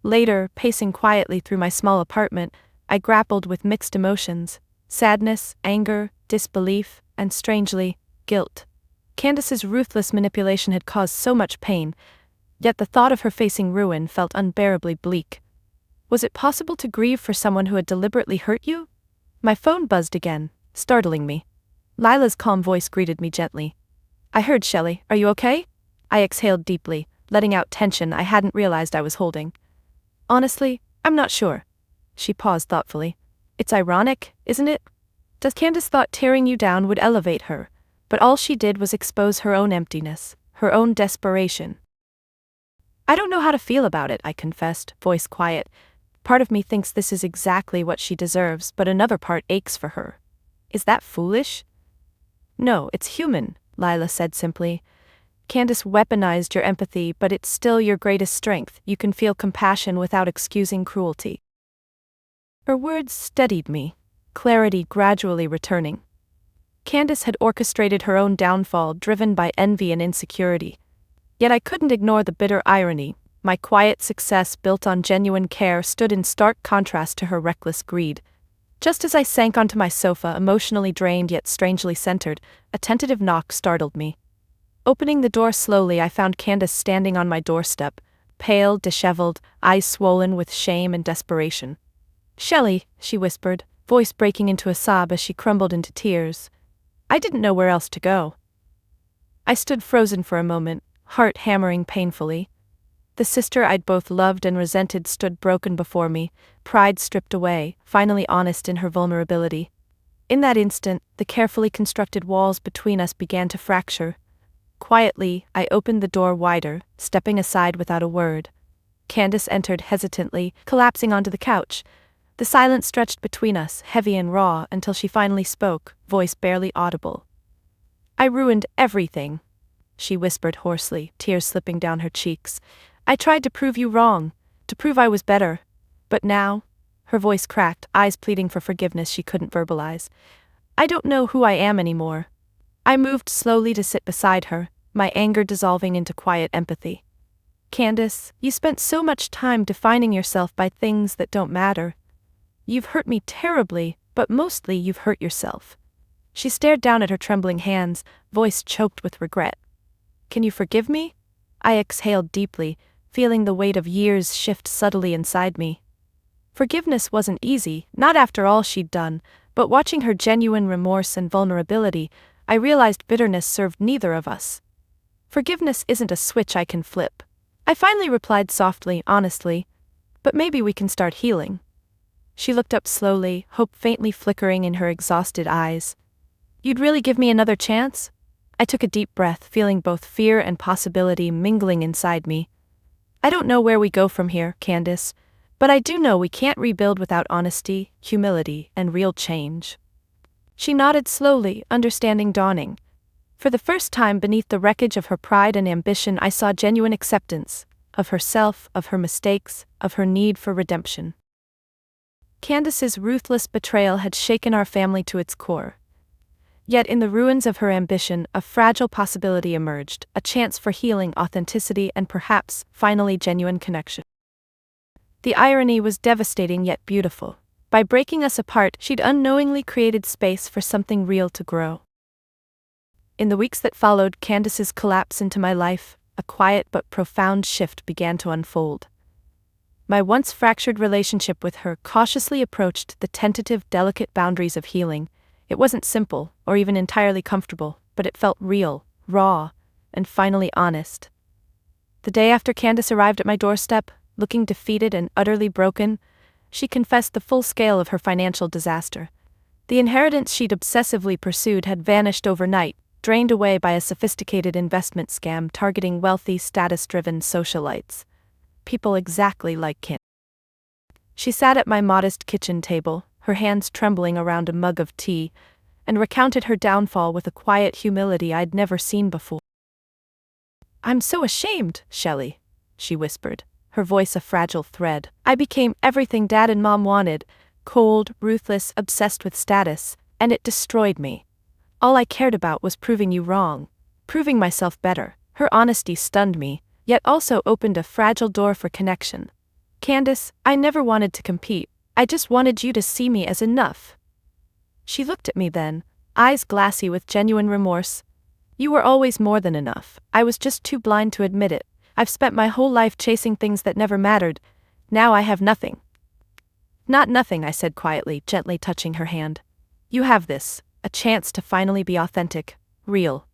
Later, pacing quietly through my small apartment, I grappled with mixed emotions: sadness, anger, disbelief, and strangely, guilt. Candace's ruthless manipulation had caused so much pain, yet the thought of her facing ruin felt unbearably bleak. Was it possible to grieve for someone who had deliberately hurt you? My phone buzzed again, startling me. Lila's calm voice greeted me gently. "I heard, Shelley. Are you okay?" I exhaled deeply, letting out tension I hadn't realized I was holding. "Honestly, I'm not sure." She paused thoughtfully. "It's ironic, isn't it? Candace thought tearing you down would elevate her, but all she did was expose her own emptiness, her own desperation." "I don't know how to feel about it," I confessed, voice quiet. "Part of me thinks this is exactly what she deserves, but another part aches for her. Is that foolish?" "No, it's human," Lila said simply. "Candace weaponized your empathy, but it's still your greatest strength. You can feel compassion without excusing cruelty." Her words steadied me, clarity gradually returning. Candace had orchestrated her own downfall, driven by envy and insecurity. Yet I couldn't ignore the bitter irony. My quiet success built on genuine care stood in stark contrast to her reckless greed. Just as I sank onto my sofa, emotionally drained yet strangely centered, a tentative knock startled me. Opening the door slowly, I found Candace standing on my doorstep, pale, disheveled, eyes swollen with shame and desperation. "Shelley," she whispered, voice breaking into a sob as she crumbled into tears. I didn't know where else to go. I stood frozen for a moment, heart hammering painfully. The sister I'd both loved and resented stood broken before me, pride stripped away, finally honest in her vulnerability. In that instant, the carefully constructed walls between us began to fracture. Quietly, I opened the door wider, stepping aside without a word. Candace entered hesitantly, collapsing onto the couch. The silence stretched between us, heavy and raw, until she finally spoke, voice barely audible. "I ruined everything," she whispered hoarsely, tears slipping down her cheeks. "I tried to prove you wrong, to prove I was better. But now," her voice cracked, eyes pleading for forgiveness she couldn't verbalize, "I don't know who I am anymore." I moved slowly to sit beside her, my anger dissolving into quiet empathy. "Candace, you spent so much time defining yourself by things that don't matter. You've hurt me terribly, but mostly you've hurt yourself." She stared down at her trembling hands, voice choked with regret. "Can you forgive me?" I exhaled deeply, feeling the weight of years shift subtly inside me. Forgiveness wasn't easy, not after all she'd done, but watching her genuine remorse and vulnerability, I realized bitterness served neither of us. "Forgiveness isn't a switch I can flip." I finally replied softly, honestly, "But maybe we can start healing." She looked up slowly, hope faintly flickering in her exhausted eyes. "You'd really give me another chance?" I took a deep breath, feeling both fear and possibility mingling inside me. "I don't know where we go from here, Candace, but I do know we can't rebuild without honesty, humility, and real change." She nodded slowly, understanding dawning. For the first time beneath the wreckage of her pride and ambition, I saw genuine acceptance, of herself, of her mistakes, of her need for redemption. Candace's ruthless betrayal had shaken our family to its core. Yet in the ruins of her ambition, a fragile possibility emerged, a chance for healing, authenticity, and perhaps, finally, genuine connection. The irony was devastating yet beautiful. By breaking us apart, she'd unknowingly created space for something real to grow. In the weeks that followed Candace's collapse into my life, a quiet but profound shift began to unfold. My once fractured relationship with her cautiously approached the tentative, delicate boundaries of healing. It wasn't simple, or even entirely comfortable, but it felt real, raw, and finally honest. The day after Candace arrived at my doorstep, looking defeated and utterly broken, she confessed the full scale of her financial disaster. The inheritance she'd obsessively pursued had vanished overnight, drained away by a sophisticated investment scam targeting wealthy, status-driven socialites. People exactly like Kim. She sat at my modest kitchen table, her hands trembling around a mug of tea, and recounted her downfall with a quiet humility I'd never seen before. "I'm so ashamed, Shelley," she whispered, her voice a fragile thread. "I became everything Dad and Mom wanted, cold, ruthless, obsessed with status, and it destroyed me. All I cared about was proving you wrong, proving myself better." Her honesty stunned me, yet also opened a fragile door for connection. "Candace, I never wanted to compete. I just wanted you to see me as enough." She looked at me then, eyes glassy with genuine remorse. "You were always more than enough. I was just too blind to admit it. I've spent my whole life chasing things that never mattered. Now I have nothing." "Not nothing," I said quietly, gently touching her hand. "You have this, a chance to finally be authentic, real."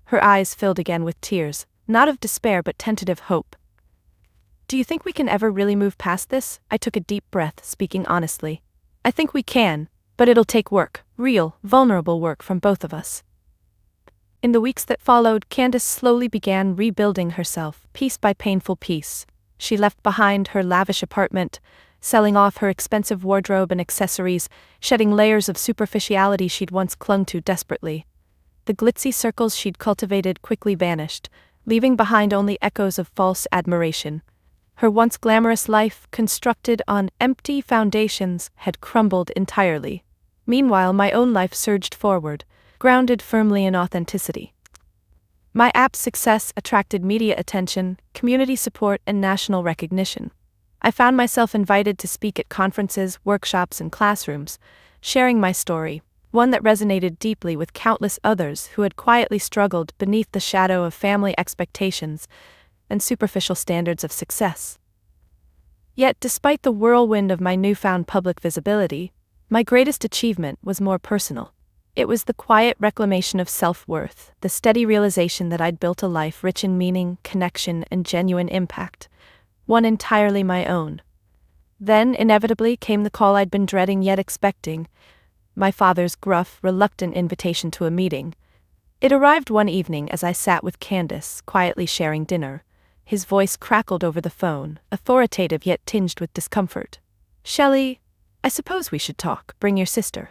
Her eyes filled again with tears, not of despair but tentative hope. "Do you think we can ever really move past this?" I took a deep breath, speaking honestly. "I think we can, but it'll take work, real, vulnerable work from both of us." In the weeks that followed, Candace slowly began rebuilding herself, piece by painful piece. She left behind her lavish apartment, selling off her expensive wardrobe and accessories, shedding layers of superficiality she'd once clung to desperately. The glitzy circles she'd cultivated quickly vanished, leaving behind only echoes of false admiration. Her once glamorous life, constructed on empty foundations, had crumbled entirely. Meanwhile, my own life surged forward, grounded firmly in authenticity. My app's success attracted media attention, community support, and national recognition. I found myself invited to speak at conferences, workshops, and classrooms, sharing my story, one that resonated deeply with countless others who had quietly struggled beneath the shadow of family expectations and superficial standards of success. Yet, despite the whirlwind of my newfound public visibility, my greatest achievement was more personal. It was the quiet reclamation of self-worth, the steady realization that I'd built a life rich in meaning, connection, and genuine impact, one entirely my own. Then, inevitably, came the call I'd been dreading yet expecting, my father's gruff, reluctant invitation to a meeting. It arrived one evening as I sat with Candace, quietly sharing dinner. His voice crackled over the phone, authoritative yet tinged with discomfort. "Shelley, I suppose we should talk. Bring your sister."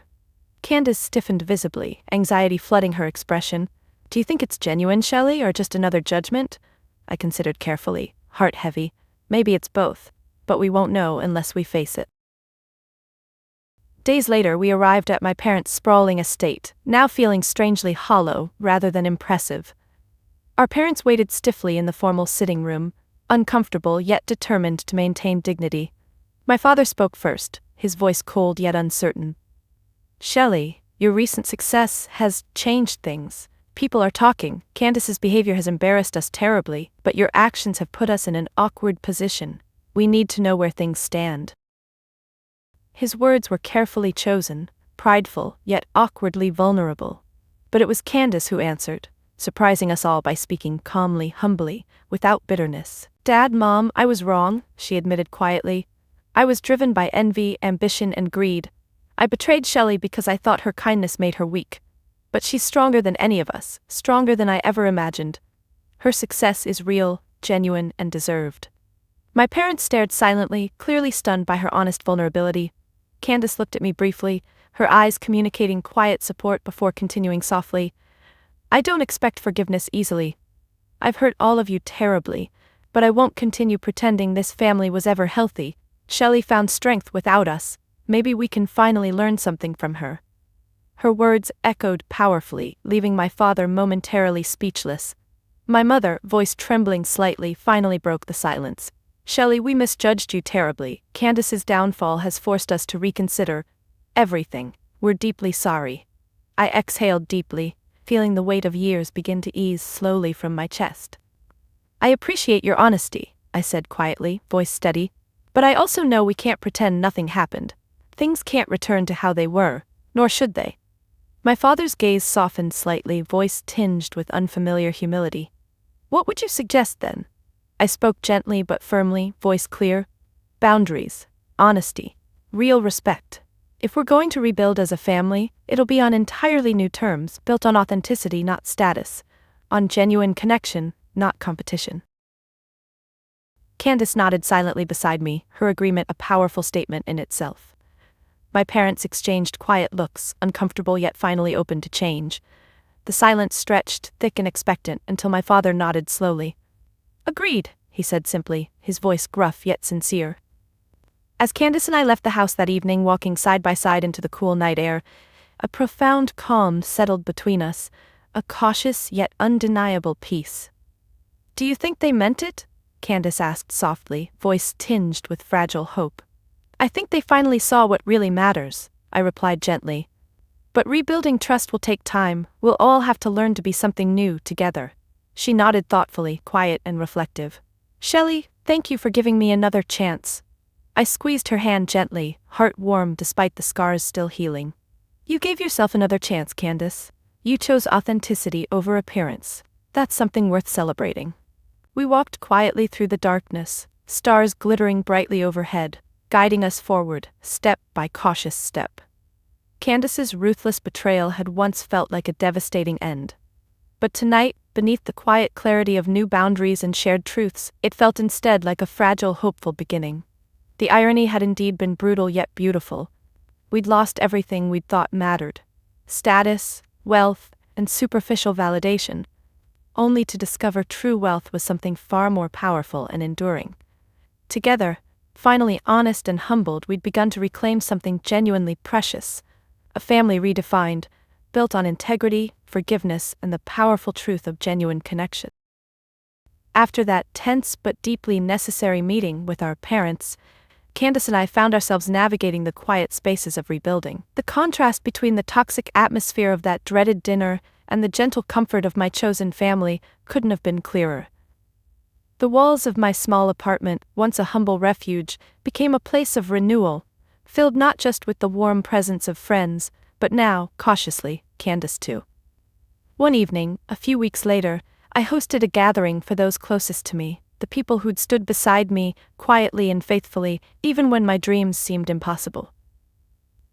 Candace stiffened visibly, anxiety flooding her expression. "Do you think it's genuine, Shelley, or just another judgment?" I considered carefully, heart heavy. Maybe it's both, but we won't know unless we face it. Days later, we arrived at my parents' sprawling estate, now feeling strangely hollow rather than impressive. Our parents waited stiffly in the formal sitting room, uncomfortable yet determined to maintain dignity. My father spoke first, his voice cold yet uncertain. "Shelley, your recent success has changed things. People are talking. Candace's behavior has embarrassed us terribly, but your actions have put us in an awkward position. We need to know where things stand." His words were carefully chosen, prideful yet awkwardly vulnerable. But it was Candace who answered, surprising us all by speaking calmly, humbly, without bitterness. "Dad, Mom, I was wrong," she admitted quietly. "I was driven by envy, ambition, and greed. I betrayed Shelley because I thought her kindness made her weak. But she's stronger than any of us, stronger than I ever imagined. Her success is real, genuine, and deserved." My parents stared silently, clearly stunned by her honest vulnerability. Candace looked at me briefly, her eyes communicating quiet support before continuing softly. "I don't expect forgiveness easily. I've hurt all of you terribly, but I won't continue pretending this family was ever healthy. Shelley found strength without us. Maybe we can finally learn something from her." Her words echoed powerfully, leaving my father momentarily speechless. My mother, voice trembling slightly, finally broke the silence. "Shelley, we misjudged you terribly. Candace's downfall has forced us to reconsider everything. We're deeply sorry." I exhaled deeply, feeling the weight of years begin to ease slowly from my chest. "I appreciate your honesty," I said quietly, voice steady. "But I also know we can't pretend nothing happened. Things can't return to how they were, nor should they." My father's gaze softened slightly, voice tinged with unfamiliar humility. "What would you suggest then?" I spoke gently but firmly, voice clear. "Boundaries, honesty, real respect. If we're going to rebuild as a family, it'll be on entirely new terms, built on authenticity, not status, on genuine connection, not competition." Candace nodded silently beside me, her agreement a powerful statement in itself. My parents exchanged quiet looks, uncomfortable yet finally open to change. The silence stretched, thick and expectant, until my father nodded slowly. "Agreed," he said simply, his voice gruff yet sincere. As Candace and I left the house that evening, walking side by side into the cool night air, a profound calm settled between us, a cautious yet undeniable peace. Do you think they meant it? Candace asked softly, voice tinged with fragile hope. I think they finally saw what really matters, I replied gently. But rebuilding trust will take time, we'll all have to learn to be something new together. She nodded thoughtfully, quiet and reflective. Shelley, thank you for giving me another chance. I squeezed her hand gently, heart warm despite the scars still healing. You gave yourself another chance, Candace. You chose authenticity over appearance. That's something worth celebrating. We walked quietly through the darkness, stars glittering brightly overhead, guiding us forward, step by cautious step. Candace's ruthless betrayal had once felt like a devastating end. But tonight, beneath the quiet clarity of new boundaries and shared truths, it felt instead like a fragile, hopeful beginning. The irony had indeed been brutal yet beautiful. We'd lost everything we'd thought mattered: status, wealth, and superficial validation, only to discover true wealth was something far more powerful and enduring. Together, finally honest and humbled, we'd begun to reclaim something genuinely precious. A family redefined, built on integrity, forgiveness, and the powerful truth of genuine connection. After that tense but deeply necessary meeting with our parents, Candace and I found ourselves navigating the quiet spaces of rebuilding. The contrast between the toxic atmosphere of that dreaded dinner and the gentle comfort of my chosen family couldn't have been clearer. The walls of my small apartment, once a humble refuge, became a place of renewal, filled not just with the warm presence of friends, but now, cautiously, Candace too. One evening, a few weeks later, I hosted a gathering for those closest to me, the people who'd stood beside me, quietly and faithfully, even when my dreams seemed impossible.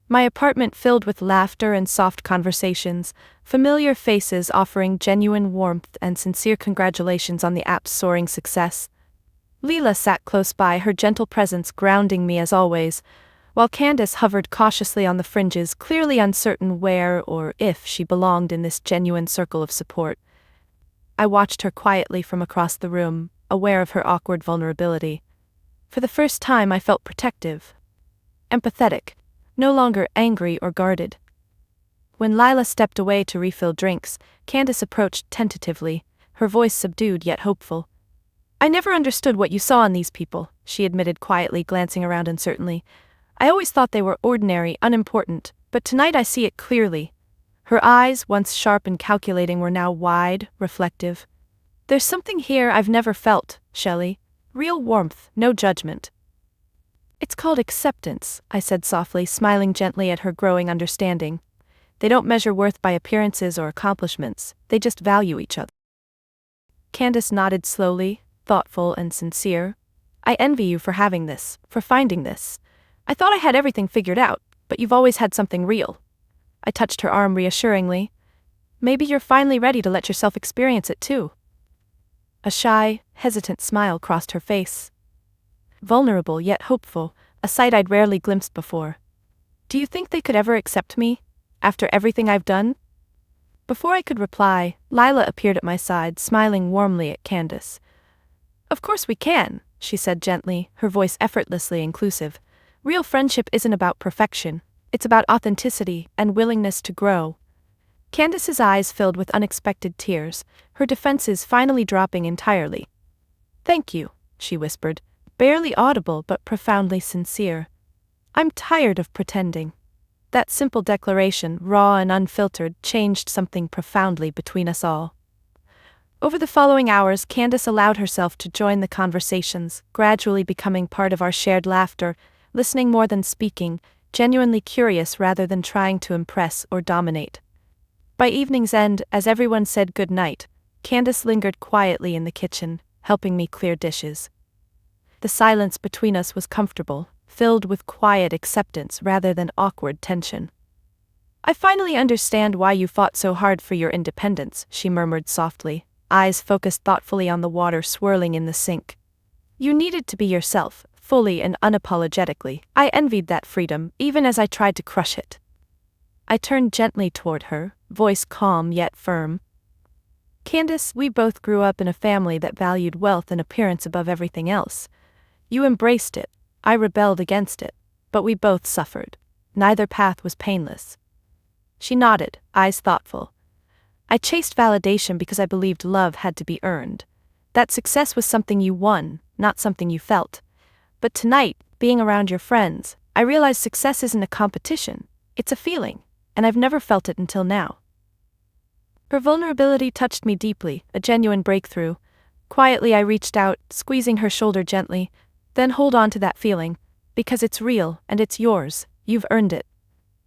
My apartment filled with laughter and soft conversations, familiar faces offering genuine warmth and sincere congratulations on the app's soaring success. Leela sat close by, her gentle presence grounding me as always, while Candace hovered cautiously on the fringes, clearly uncertain where or if she belonged in this genuine circle of support. I watched her quietly from across the room, aware of her awkward vulnerability. For the first time I felt protective, empathetic, no longer angry or guarded. When Lila stepped away to refill drinks, Candace approached tentatively, her voice subdued yet hopeful. I never understood what you saw in these people, she admitted quietly, glancing around uncertainly. I always thought they were ordinary, unimportant, but tonight I see it clearly. Her eyes, once sharp and calculating, were now wide, reflective. There's something here I've never felt, Shelley. Real warmth, no judgment. It's called acceptance, I said softly, smiling gently at her growing understanding. They don't measure worth by appearances or accomplishments, they just value each other. Candace nodded slowly, thoughtful and sincere. I envy you for having this, for finding this. I thought I had everything figured out, but you've always had something real. I touched her arm reassuringly. Maybe you're finally ready to let yourself experience it too. A shy, hesitant smile crossed her face. Vulnerable yet hopeful, a sight I'd rarely glimpsed before. Do you think they could ever accept me, after everything I've done? Before I could reply, Lila appeared at my side, smiling warmly at Candace. Of course we can, she said gently, her voice effortlessly inclusive. Real friendship isn't about perfection, it's about authenticity and willingness to grow. Candace's eyes filled with unexpected tears, her defenses finally dropping entirely. Thank you, she whispered, barely audible but profoundly sincere. I'm tired of pretending. That simple declaration, raw and unfiltered, changed something profoundly between us all. Over the following hours, Candace allowed herself to join the conversations, gradually becoming part of our shared laughter, listening more than speaking, genuinely curious rather than trying to impress or dominate. By evening's end, as everyone said good night, Candace lingered quietly in the kitchen, helping me clear dishes. The silence between us was comfortable, filled with quiet acceptance rather than awkward tension. I finally understand why you fought so hard for your independence, she murmured softly, eyes focused thoughtfully on the water swirling in the sink. You needed to be yourself, fully and unapologetically. I envied that freedom, even as I tried to crush it. I turned gently toward her, voice calm yet firm. Candace, we both grew up in a family that valued wealth and appearance above everything else. You embraced it, I rebelled against it, but we both suffered. Neither path was painless. She nodded, eyes thoughtful. I chased validation because I believed love had to be earned. That success was something you won, not something you felt. But tonight, being around your friends, I realized success isn't a competition, it's a feeling, and I've never felt it until now. Her vulnerability touched me deeply, a genuine breakthrough. Quietly I reached out, squeezing her shoulder gently. Then hold on to that feeling, because it's real and it's yours, you've earned it.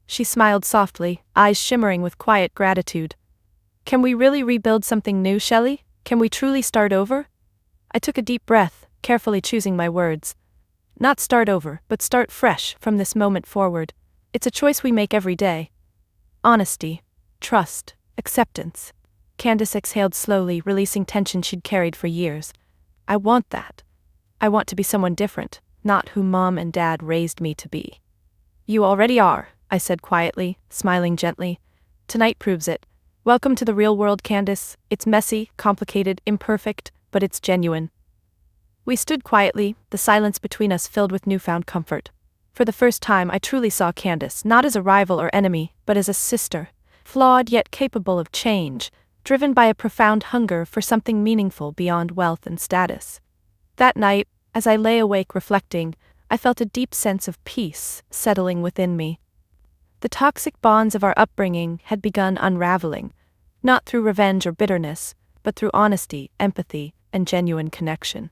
She smiled softly, eyes shimmering with quiet gratitude. Can we really rebuild something new, Shelley? Can we truly start over? I took a deep breath, carefully choosing my words. Not start over, but start fresh from this moment forward. It's a choice we make every day. Honesty, trust, acceptance. Candace exhaled slowly, releasing tension she'd carried for years. I want that. I want to be someone different, not who Mom and Dad raised me to be. You already are, I said quietly, smiling gently. Tonight proves it. Welcome to the real world, Candace. It's messy, complicated, imperfect, but it's genuine. We stood quietly, the silence between us filled with newfound comfort. For the first time, I truly saw Candace not as a rival or enemy, but as a sister, flawed yet capable of change, driven by a profound hunger for something meaningful beyond wealth and status. That night, as I lay awake reflecting, I felt a deep sense of peace settling within me. The toxic bonds of our upbringing had begun unraveling, not through revenge or bitterness, but through honesty, empathy, and genuine connection.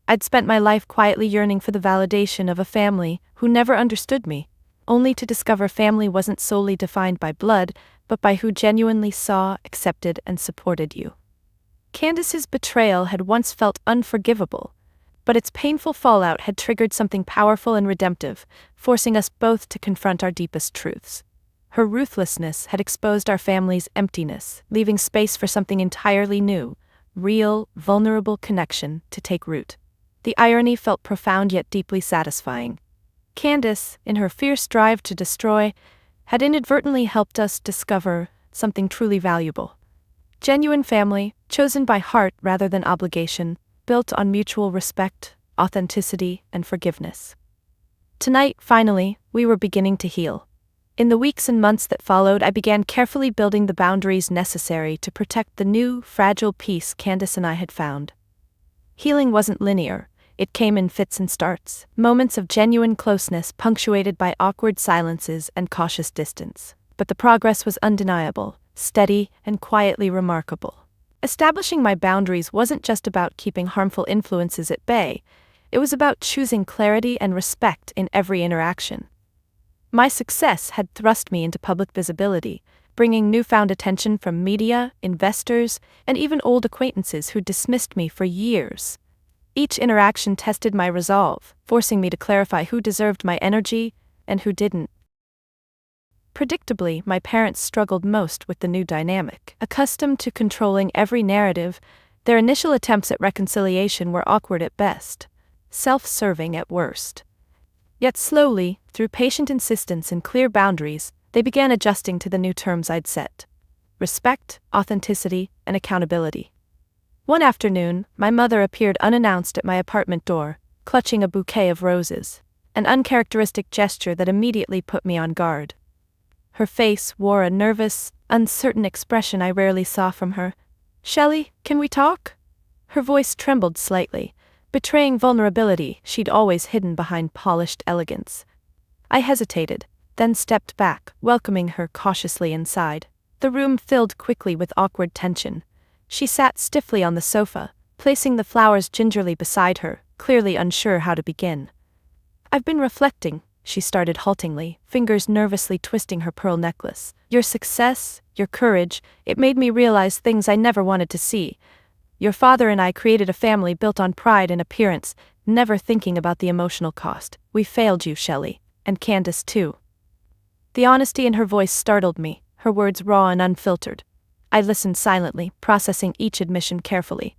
I'd spent my life quietly yearning for the validation of a family who never understood me, only to discover family wasn't solely defined by blood, but by who genuinely saw, accepted, and supported you. Candace's betrayal had once felt unforgivable, but its painful fallout had triggered something powerful and redemptive, forcing us both to confront our deepest truths. Her ruthlessness had exposed our family's emptiness, leaving space for something entirely new, real, vulnerable connection to take root. The irony felt profound yet deeply satisfying. Candace, in her fierce drive to destroy, had inadvertently helped us discover something truly valuable. Genuine family, chosen by heart rather than obligation, built on mutual respect, authenticity, and forgiveness. Tonight, finally, we were beginning to heal. In the weeks and months that followed, I began carefully building the boundaries necessary to protect the new, fragile peace Candace and I had found. Healing wasn't linear. It came in fits and starts, moments of genuine closeness punctuated by awkward silences and cautious distance. But the progress was undeniable, steady, and quietly remarkable. Establishing my boundaries wasn't just about keeping harmful influences at bay, it was about choosing clarity and respect in every interaction. My success had thrust me into public visibility, bringing newfound attention from media, investors, and even old acquaintances who dismissed me for years. Each interaction tested my resolve, forcing me to clarify who deserved my energy and who didn't. Predictably, my parents struggled most with the new dynamic. Accustomed to controlling every narrative, their initial attempts at reconciliation were awkward at best, self-serving at worst. Yet slowly, through patient insistence and clear boundaries, they began adjusting to the new terms I'd set: respect, authenticity, and accountability. One afternoon, my mother appeared unannounced at my apartment door, clutching a bouquet of roses, an uncharacteristic gesture that immediately put me on guard. Her face wore a nervous, uncertain expression I rarely saw from her. "Shelley, can we talk?" Her voice trembled slightly, betraying vulnerability she'd always hidden behind polished elegance. I hesitated, then stepped back, welcoming her cautiously inside. The room filled quickly with awkward tension. She sat stiffly on the sofa, placing the flowers gingerly beside her, clearly unsure how to begin. "I've been reflecting," she started haltingly, fingers nervously twisting her pearl necklace. "Your success, your courage, it made me realize things I never wanted to see. Your father and I created a family built on pride and appearance, never thinking about the emotional cost. We failed you, Shelley, and Candace too." The honesty in her voice startled me, her words raw and unfiltered. I listened silently, processing each admission carefully.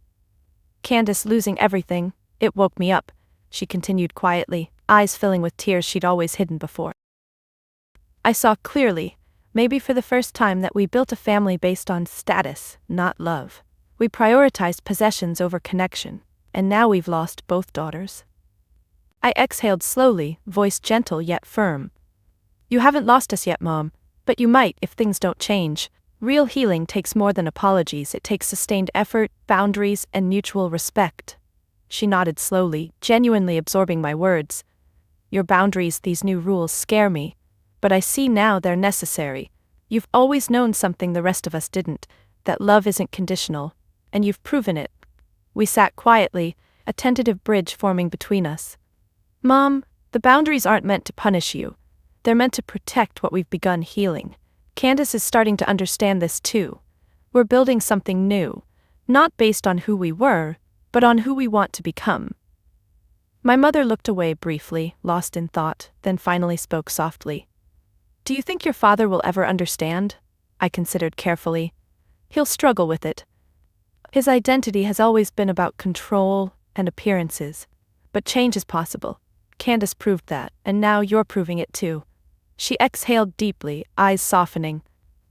"Candace losing everything, it woke me up," she continued quietly, eyes filling with tears she'd always hidden before. I saw clearly, maybe for the first time, that we built a family based on status, not love. We prioritized possessions over connection, and now we've lost both daughters. I exhaled slowly, voice gentle yet firm. "You haven't lost us yet, Mom, but you might if things don't change. Real healing takes more than apologies, it takes sustained effort, boundaries, and mutual respect. She nodded slowly, genuinely absorbing my words. Your boundaries, these new rules, scare me. But I see now they're necessary. You've always known something the rest of us didn't, that love isn't conditional, and you've proven it. We sat quietly, a tentative bridge forming between us. Mom, the boundaries aren't meant to punish you. They're meant to protect what we've begun healing. Candace is starting to understand this too. We're building something new, not based on who we were, but on who we want to become. My mother looked away briefly, lost in thought, then finally spoke softly. Do you think your father will ever understand? I considered carefully. He'll struggle with it. His identity has always been about control and appearances. But change is possible. Candace proved that, and now you're proving it too. She exhaled deeply, eyes softening.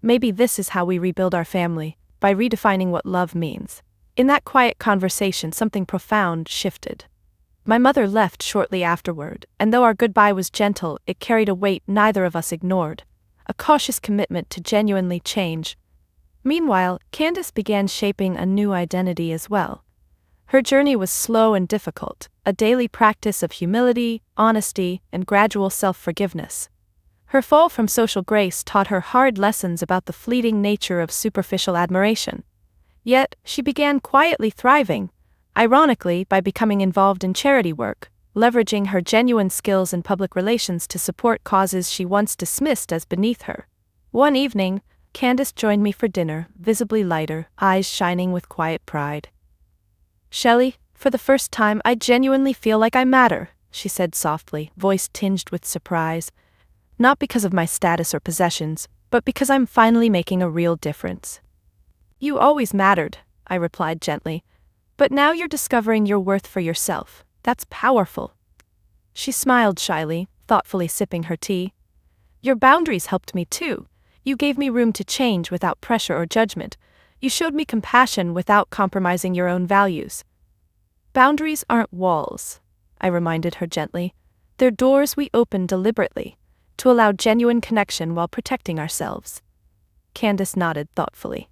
Maybe this is how we rebuild our family, by redefining what love means. In that quiet conversation, something profound shifted. My mother left shortly afterward, and though our goodbye was gentle, it carried a weight neither of us ignored. A cautious commitment to genuinely change. Meanwhile, Candace began shaping a new identity as well. Her journey was slow and difficult, a daily practice of humility, honesty, and gradual self-forgiveness. Her fall from social grace taught her hard lessons about the fleeting nature of superficial admiration. Yet, she began quietly thriving, ironically by becoming involved in charity work, leveraging her genuine skills in public relations to support causes she once dismissed as beneath her. One evening, Candace joined me for dinner, visibly lighter, eyes shining with quiet pride. Shelley, for the first time I genuinely feel like I matter, she said softly, voice tinged with surprise. Not because of my status or possessions, but because I'm finally making a real difference. You always mattered, I replied gently. But now you're discovering your worth for yourself. That's powerful. She smiled shyly, thoughtfully sipping her tea. Your boundaries helped me too. You gave me room to change without pressure or judgment. You showed me compassion without compromising your own values. Boundaries aren't walls, I reminded her gently. They're doors we open deliberately, to allow genuine connection while protecting ourselves. Candace nodded thoughtfully.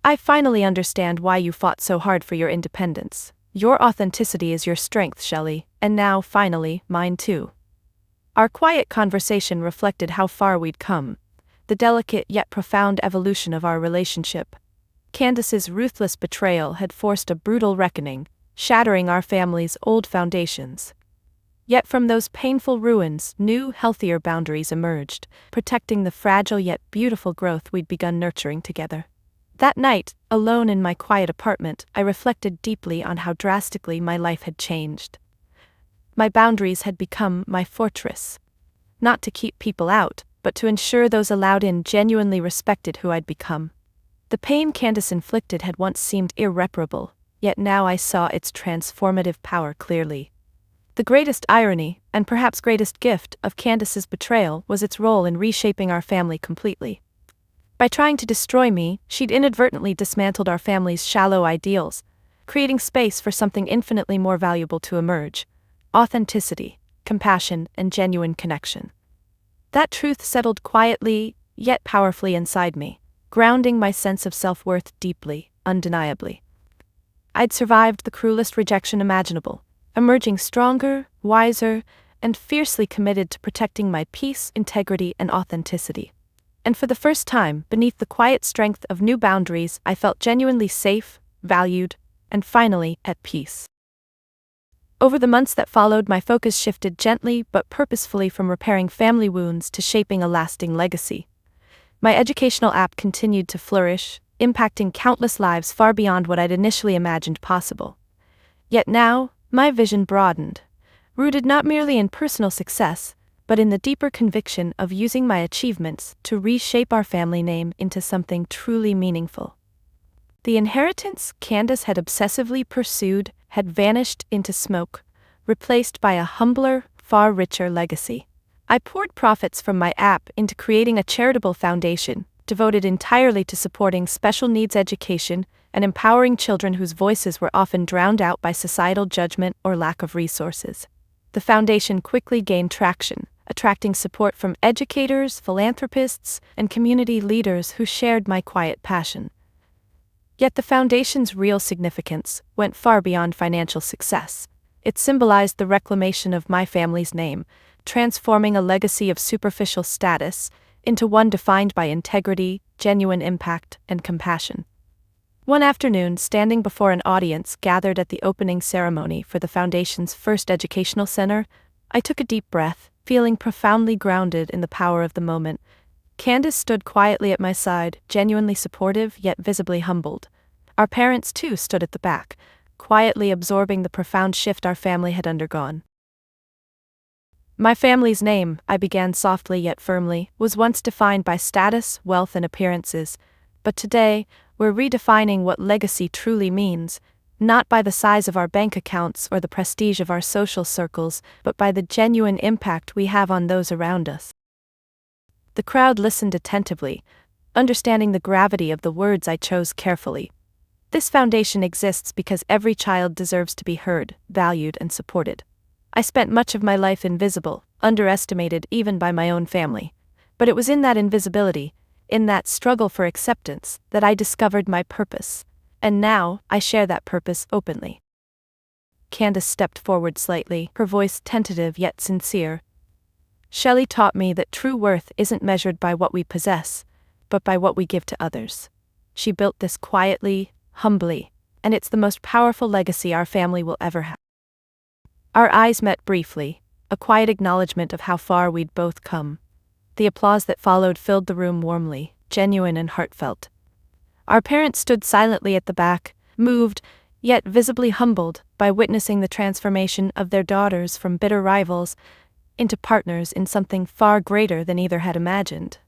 I finally understand why you fought so hard for your independence. Your authenticity is your strength, Shelley, and now, finally, mine too. Our quiet conversation reflected how far we'd come, the delicate yet profound evolution of our relationship. Candace's ruthless betrayal had forced a brutal reckoning, shattering our family's old foundations. Yet from those painful ruins, new, healthier boundaries emerged, protecting the fragile yet beautiful growth we'd begun nurturing together. That night, alone in my quiet apartment, I reflected deeply on how drastically my life had changed. My boundaries had become my fortress. Not to keep people out, but to ensure those allowed in genuinely respected who I'd become. The pain Candace inflicted had once seemed irreparable, yet now I saw its transformative power clearly. The greatest irony, and perhaps greatest gift, of Candace's betrayal was its role in reshaping our family completely. By trying to destroy me, she'd inadvertently dismantled our family's shallow ideals, creating space for something infinitely more valuable to emerge: authenticity, compassion, and genuine connection. That truth settled quietly, yet powerfully inside me, grounding my sense of self-worth deeply, undeniably. I'd survived the cruelest rejection imaginable, emerging stronger, wiser, and fiercely committed to protecting my peace, integrity, and authenticity. And for the first time, beneath the quiet strength of new boundaries, I felt genuinely safe, valued, and finally at peace. Over the months that followed, my focus shifted gently but purposefully from repairing family wounds to shaping a lasting legacy. My educational app continued to flourish, impacting countless lives far beyond what I'd initially imagined possible. Yet now, my vision broadened, rooted not merely in personal success, but in the deeper conviction of using my achievements to reshape our family name into something truly meaningful. The inheritance Candace had obsessively pursued had vanished into smoke, replaced by a humbler, far richer legacy. I poured profits from my app into creating a charitable foundation, devoted entirely to supporting special needs education and empowering children whose voices were often drowned out by societal judgment or lack of resources. The foundation quickly gained traction, attracting support from educators, philanthropists, and community leaders who shared my quiet passion. Yet the foundation's real significance went far beyond financial success. It symbolized the reclamation of my family's name, transforming a legacy of superficial status into one defined by integrity, genuine impact, and compassion. One afternoon, standing before an audience gathered at the opening ceremony for the Foundation's first educational center, I took a deep breath, feeling profoundly grounded in the power of the moment. Candace stood quietly at my side, genuinely supportive yet visibly humbled. Our parents, too, stood at the back, quietly absorbing the profound shift our family had undergone. My family's name, I began softly yet firmly, was once defined by status, wealth, and appearances, but today, we're redefining what legacy truly means, not by the size of our bank accounts or the prestige of our social circles, but by the genuine impact we have on those around us. The crowd listened attentively, understanding the gravity of the words I chose carefully. This foundation exists because every child deserves to be heard, valued, and supported. I spent much of my life invisible, underestimated even by my own family. But it was in that invisibility, in that struggle for acceptance, that I discovered my purpose. And now, I share that purpose openly. Candace stepped forward slightly, her voice tentative yet sincere. Shelley taught me that true worth isn't measured by what we possess, but by what we give to others. She built this quietly, humbly, and it's the most powerful legacy our family will ever have. Our eyes met briefly, a quiet acknowledgement of how far we'd both come. The applause that followed filled the room warmly, genuine and heartfelt. Our parents stood silently at the back, moved, yet visibly humbled, by witnessing the transformation of their daughters from bitter rivals into partners in something far greater than either had imagined.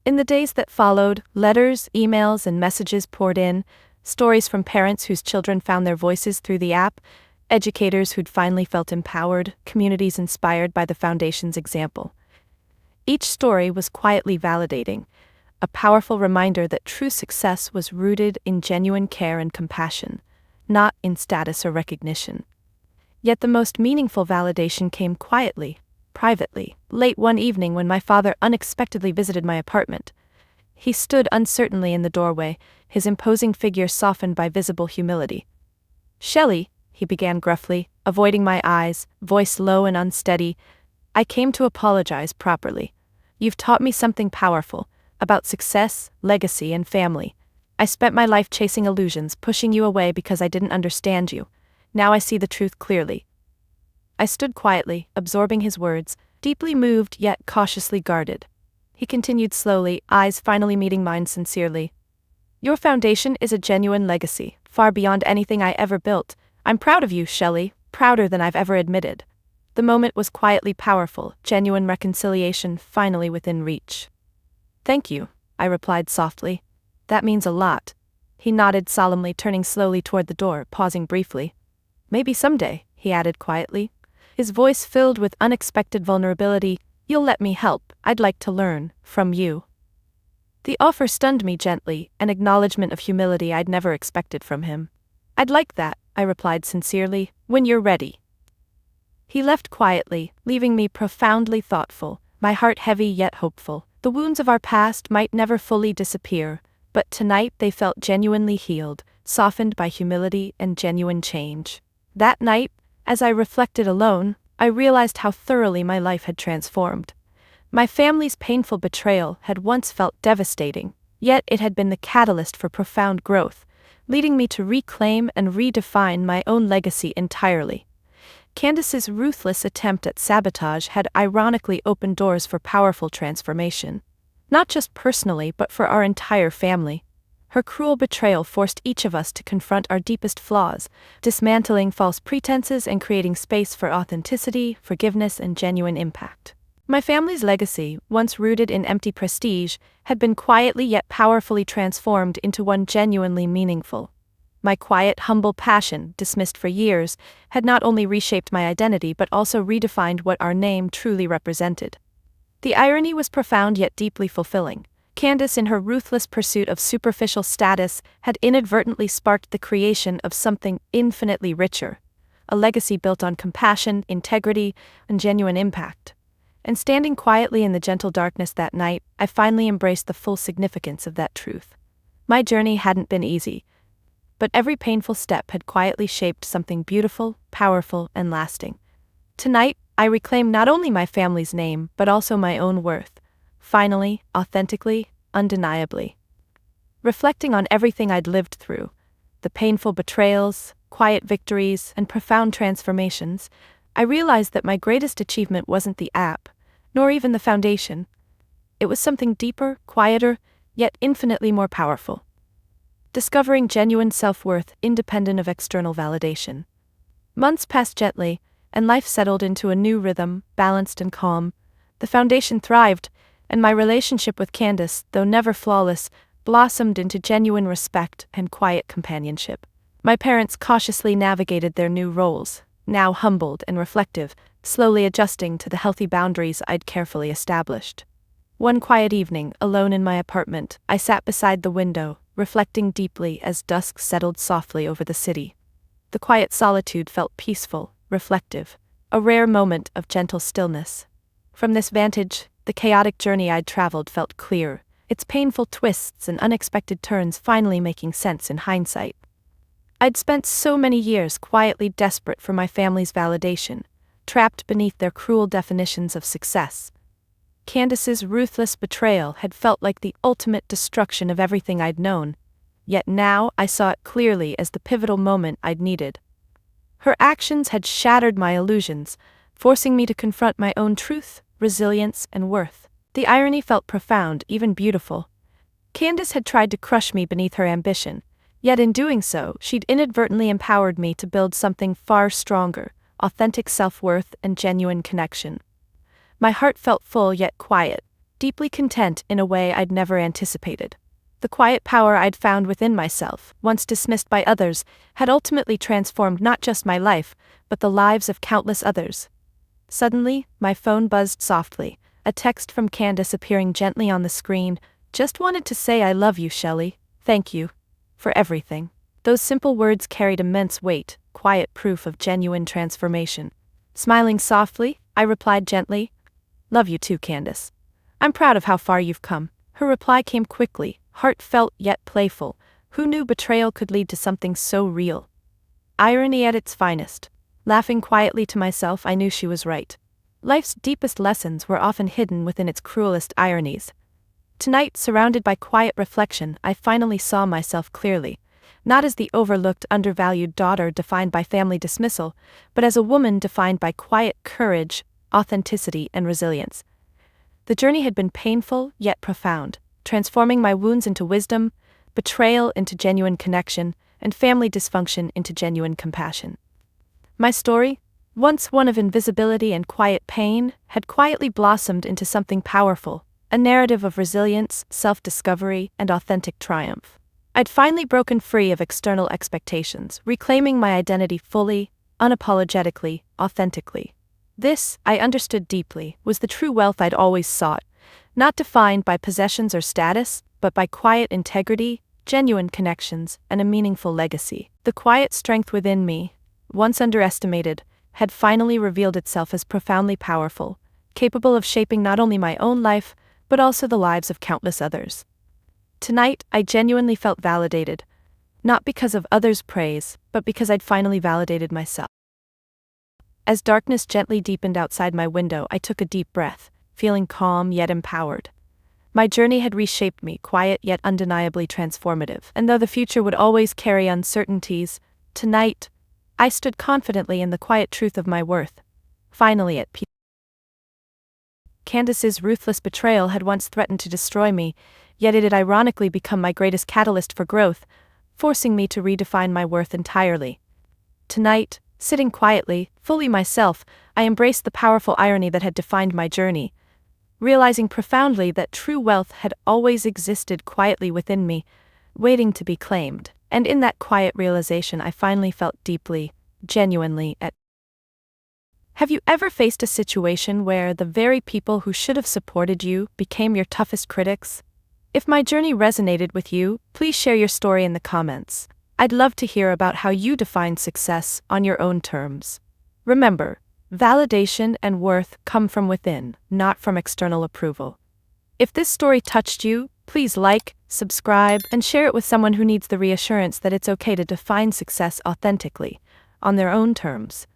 In the days that followed, letters, emails, and messages poured in, stories from parents whose children found their voices through the app, educators who'd finally felt empowered, communities inspired by the Foundation's example. Each story was quietly validating, a powerful reminder that true success was rooted in genuine care and compassion, not in status or recognition. Yet the most meaningful validation came quietly, privately, late one evening when my father unexpectedly visited my apartment. He stood uncertainly in the doorway, his imposing figure softened by visible humility. "Shelley," he began gruffly, avoiding my eyes, voice low and unsteady, "I came to apologize properly. You've taught me something powerful, about success, legacy, and family. I spent my life chasing illusions, pushing you away because I didn't understand you. Now I see the truth clearly." I stood quietly, absorbing his words, deeply moved yet cautiously guarded. He continued slowly, eyes finally meeting mine sincerely. "Your foundation is a genuine legacy, far beyond anything I ever built. I'm proud of you, Shelley, prouder than I've ever admitted." The moment was quietly powerful, genuine reconciliation finally within reach. "Thank you," I replied softly. "That means a lot." He nodded solemnly, turning slowly toward the door, pausing briefly. "Maybe someday," he added quietly, his voice filled with unexpected vulnerability, "you'll let me help. I'd like to learn from you." The offer stunned me gently, an acknowledgement of humility I'd never expected from him. "I'd like that," I replied sincerely, "when you're ready." He left quietly, leaving me profoundly thoughtful, my heart heavy yet hopeful. The wounds of our past might never fully disappear, but tonight they felt genuinely healed, softened by humility and genuine change. That night, as I reflected alone, I realized how thoroughly my life had transformed. My family's painful betrayal had once felt devastating, yet it had been the catalyst for profound growth, leading me to reclaim and redefine my own legacy entirely. Candace's ruthless attempt at sabotage had ironically opened doors for powerful transformation. Not just personally, but for our entire family. Her cruel betrayal forced each of us to confront our deepest flaws, dismantling false pretenses and creating space for authenticity, forgiveness, and genuine impact. My family's legacy, once rooted in empty prestige, had been quietly yet powerfully transformed into one genuinely meaningful. My quiet, humble passion, dismissed for years, had not only reshaped my identity but also redefined what our name truly represented. The irony was profound yet deeply fulfilling. Candace, in her ruthless pursuit of superficial status, had inadvertently sparked the creation of something infinitely richer, a legacy built on compassion, integrity, and genuine impact. And standing quietly in the gentle darkness that night, I finally embraced the full significance of that truth. My journey hadn't been easy, but every painful step had quietly shaped something beautiful, powerful, and lasting. Tonight, I reclaim not only my family's name, but also my own worth. Finally, authentically, undeniably. Reflecting on everything I'd lived through, the painful betrayals, quiet victories, and profound transformations, I realized that my greatest achievement wasn't the app, nor even the foundation. It was something deeper, quieter, yet infinitely more powerful. Discovering genuine self-worth independent of external validation. Months passed gently, and life settled into a new rhythm, balanced and calm. The foundation thrived, and my relationship with Candace, though never flawless, blossomed into genuine respect and quiet companionship. My parents cautiously navigated their new roles, now humbled and reflective, slowly adjusting to the healthy boundaries I'd carefully established. One quiet evening, alone in my apartment, I sat beside the window, reflecting deeply as dusk settled softly over the city. The quiet solitude felt peaceful, reflective, a rare moment of gentle stillness. From this vantage, the chaotic journey I'd traveled felt clear, its painful twists and unexpected turns finally making sense in hindsight. I'd spent so many years quietly desperate for my family's validation, trapped beneath their cruel definitions of success. Candace's ruthless betrayal had felt like the ultimate destruction of everything I'd known, yet now I saw it clearly as the pivotal moment I'd needed. Her actions had shattered my illusions, forcing me to confront my own truth, resilience, and worth. The irony felt profound, even beautiful. Candace had tried to crush me beneath her ambition, yet in doing so, she'd inadvertently empowered me to build something far stronger, authentic self-worth and genuine connection. My heart felt full yet quiet, deeply content in a way I'd never anticipated. The quiet power I'd found within myself, once dismissed by others, had ultimately transformed not just my life, but the lives of countless others. Suddenly, my phone buzzed softly, a text from Candace appearing gently on the screen. "Just wanted to say I love you, Shelley. Thank you for everything." Those simple words carried immense weight, quiet proof of genuine transformation. Smiling softly, I replied gently, "Love you too, Candace. I'm proud of how far you've come." Her reply came quickly, heartfelt yet playful. Who knew betrayal could lead to something so real? Irony at its finest. Laughing quietly to myself, I knew she was right. Life's deepest lessons were often hidden within its cruelest ironies. Tonight, surrounded by quiet reflection, I finally saw myself clearly, not as the overlooked, undervalued daughter defined by family dismissal, but as a woman defined by quiet courage, authenticity, and resilience. The journey had been painful yet profound, transforming my wounds into wisdom, betrayal into genuine connection, and family dysfunction into genuine compassion. My story, once one of invisibility and quiet pain, had quietly blossomed into something powerful, a narrative of resilience, self-discovery, and authentic triumph. I'd finally broken free of external expectations, reclaiming my identity fully, unapologetically, authentically. This, I understood deeply, was the true wealth I'd always sought, not defined by possessions or status, but by quiet integrity, genuine connections, and a meaningful legacy. The quiet strength within me, once underestimated, had finally revealed itself as profoundly powerful, capable of shaping not only my own life, but also the lives of countless others. Tonight, I genuinely felt validated, not because of others' praise, but because I'd finally validated myself. As darkness gently deepened outside my window, I took a deep breath, feeling calm yet empowered. My journey had reshaped me, quiet yet undeniably transformative. And though the future would always carry uncertainties, tonight, I stood confidently in the quiet truth of my worth, finally at peace. Candace's ruthless betrayal had once threatened to destroy me, yet it had ironically become my greatest catalyst for growth, forcing me to redefine my worth entirely. Tonight, sitting quietly, fully myself, I embraced the powerful irony that had defined my journey, realizing profoundly that true wealth had always existed quietly within me, waiting to be claimed. And in that quiet realization, I finally felt deeply, genuinely at. Have you ever faced a situation where the very people who should have supported you became your toughest critics? If my journey resonated with you, please share your story in the comments. I'd love to hear about how you define success on your own terms. Remember, Validation and worth come from within, not from external approval. If this story touched you, please like, subscribe, and share it with someone who needs the reassurance that it's okay to define success authentically, on their own terms.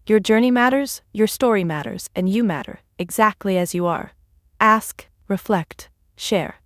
Your journey matters, your story matters, and you matter, exactly as you are. Ask, reflect, share.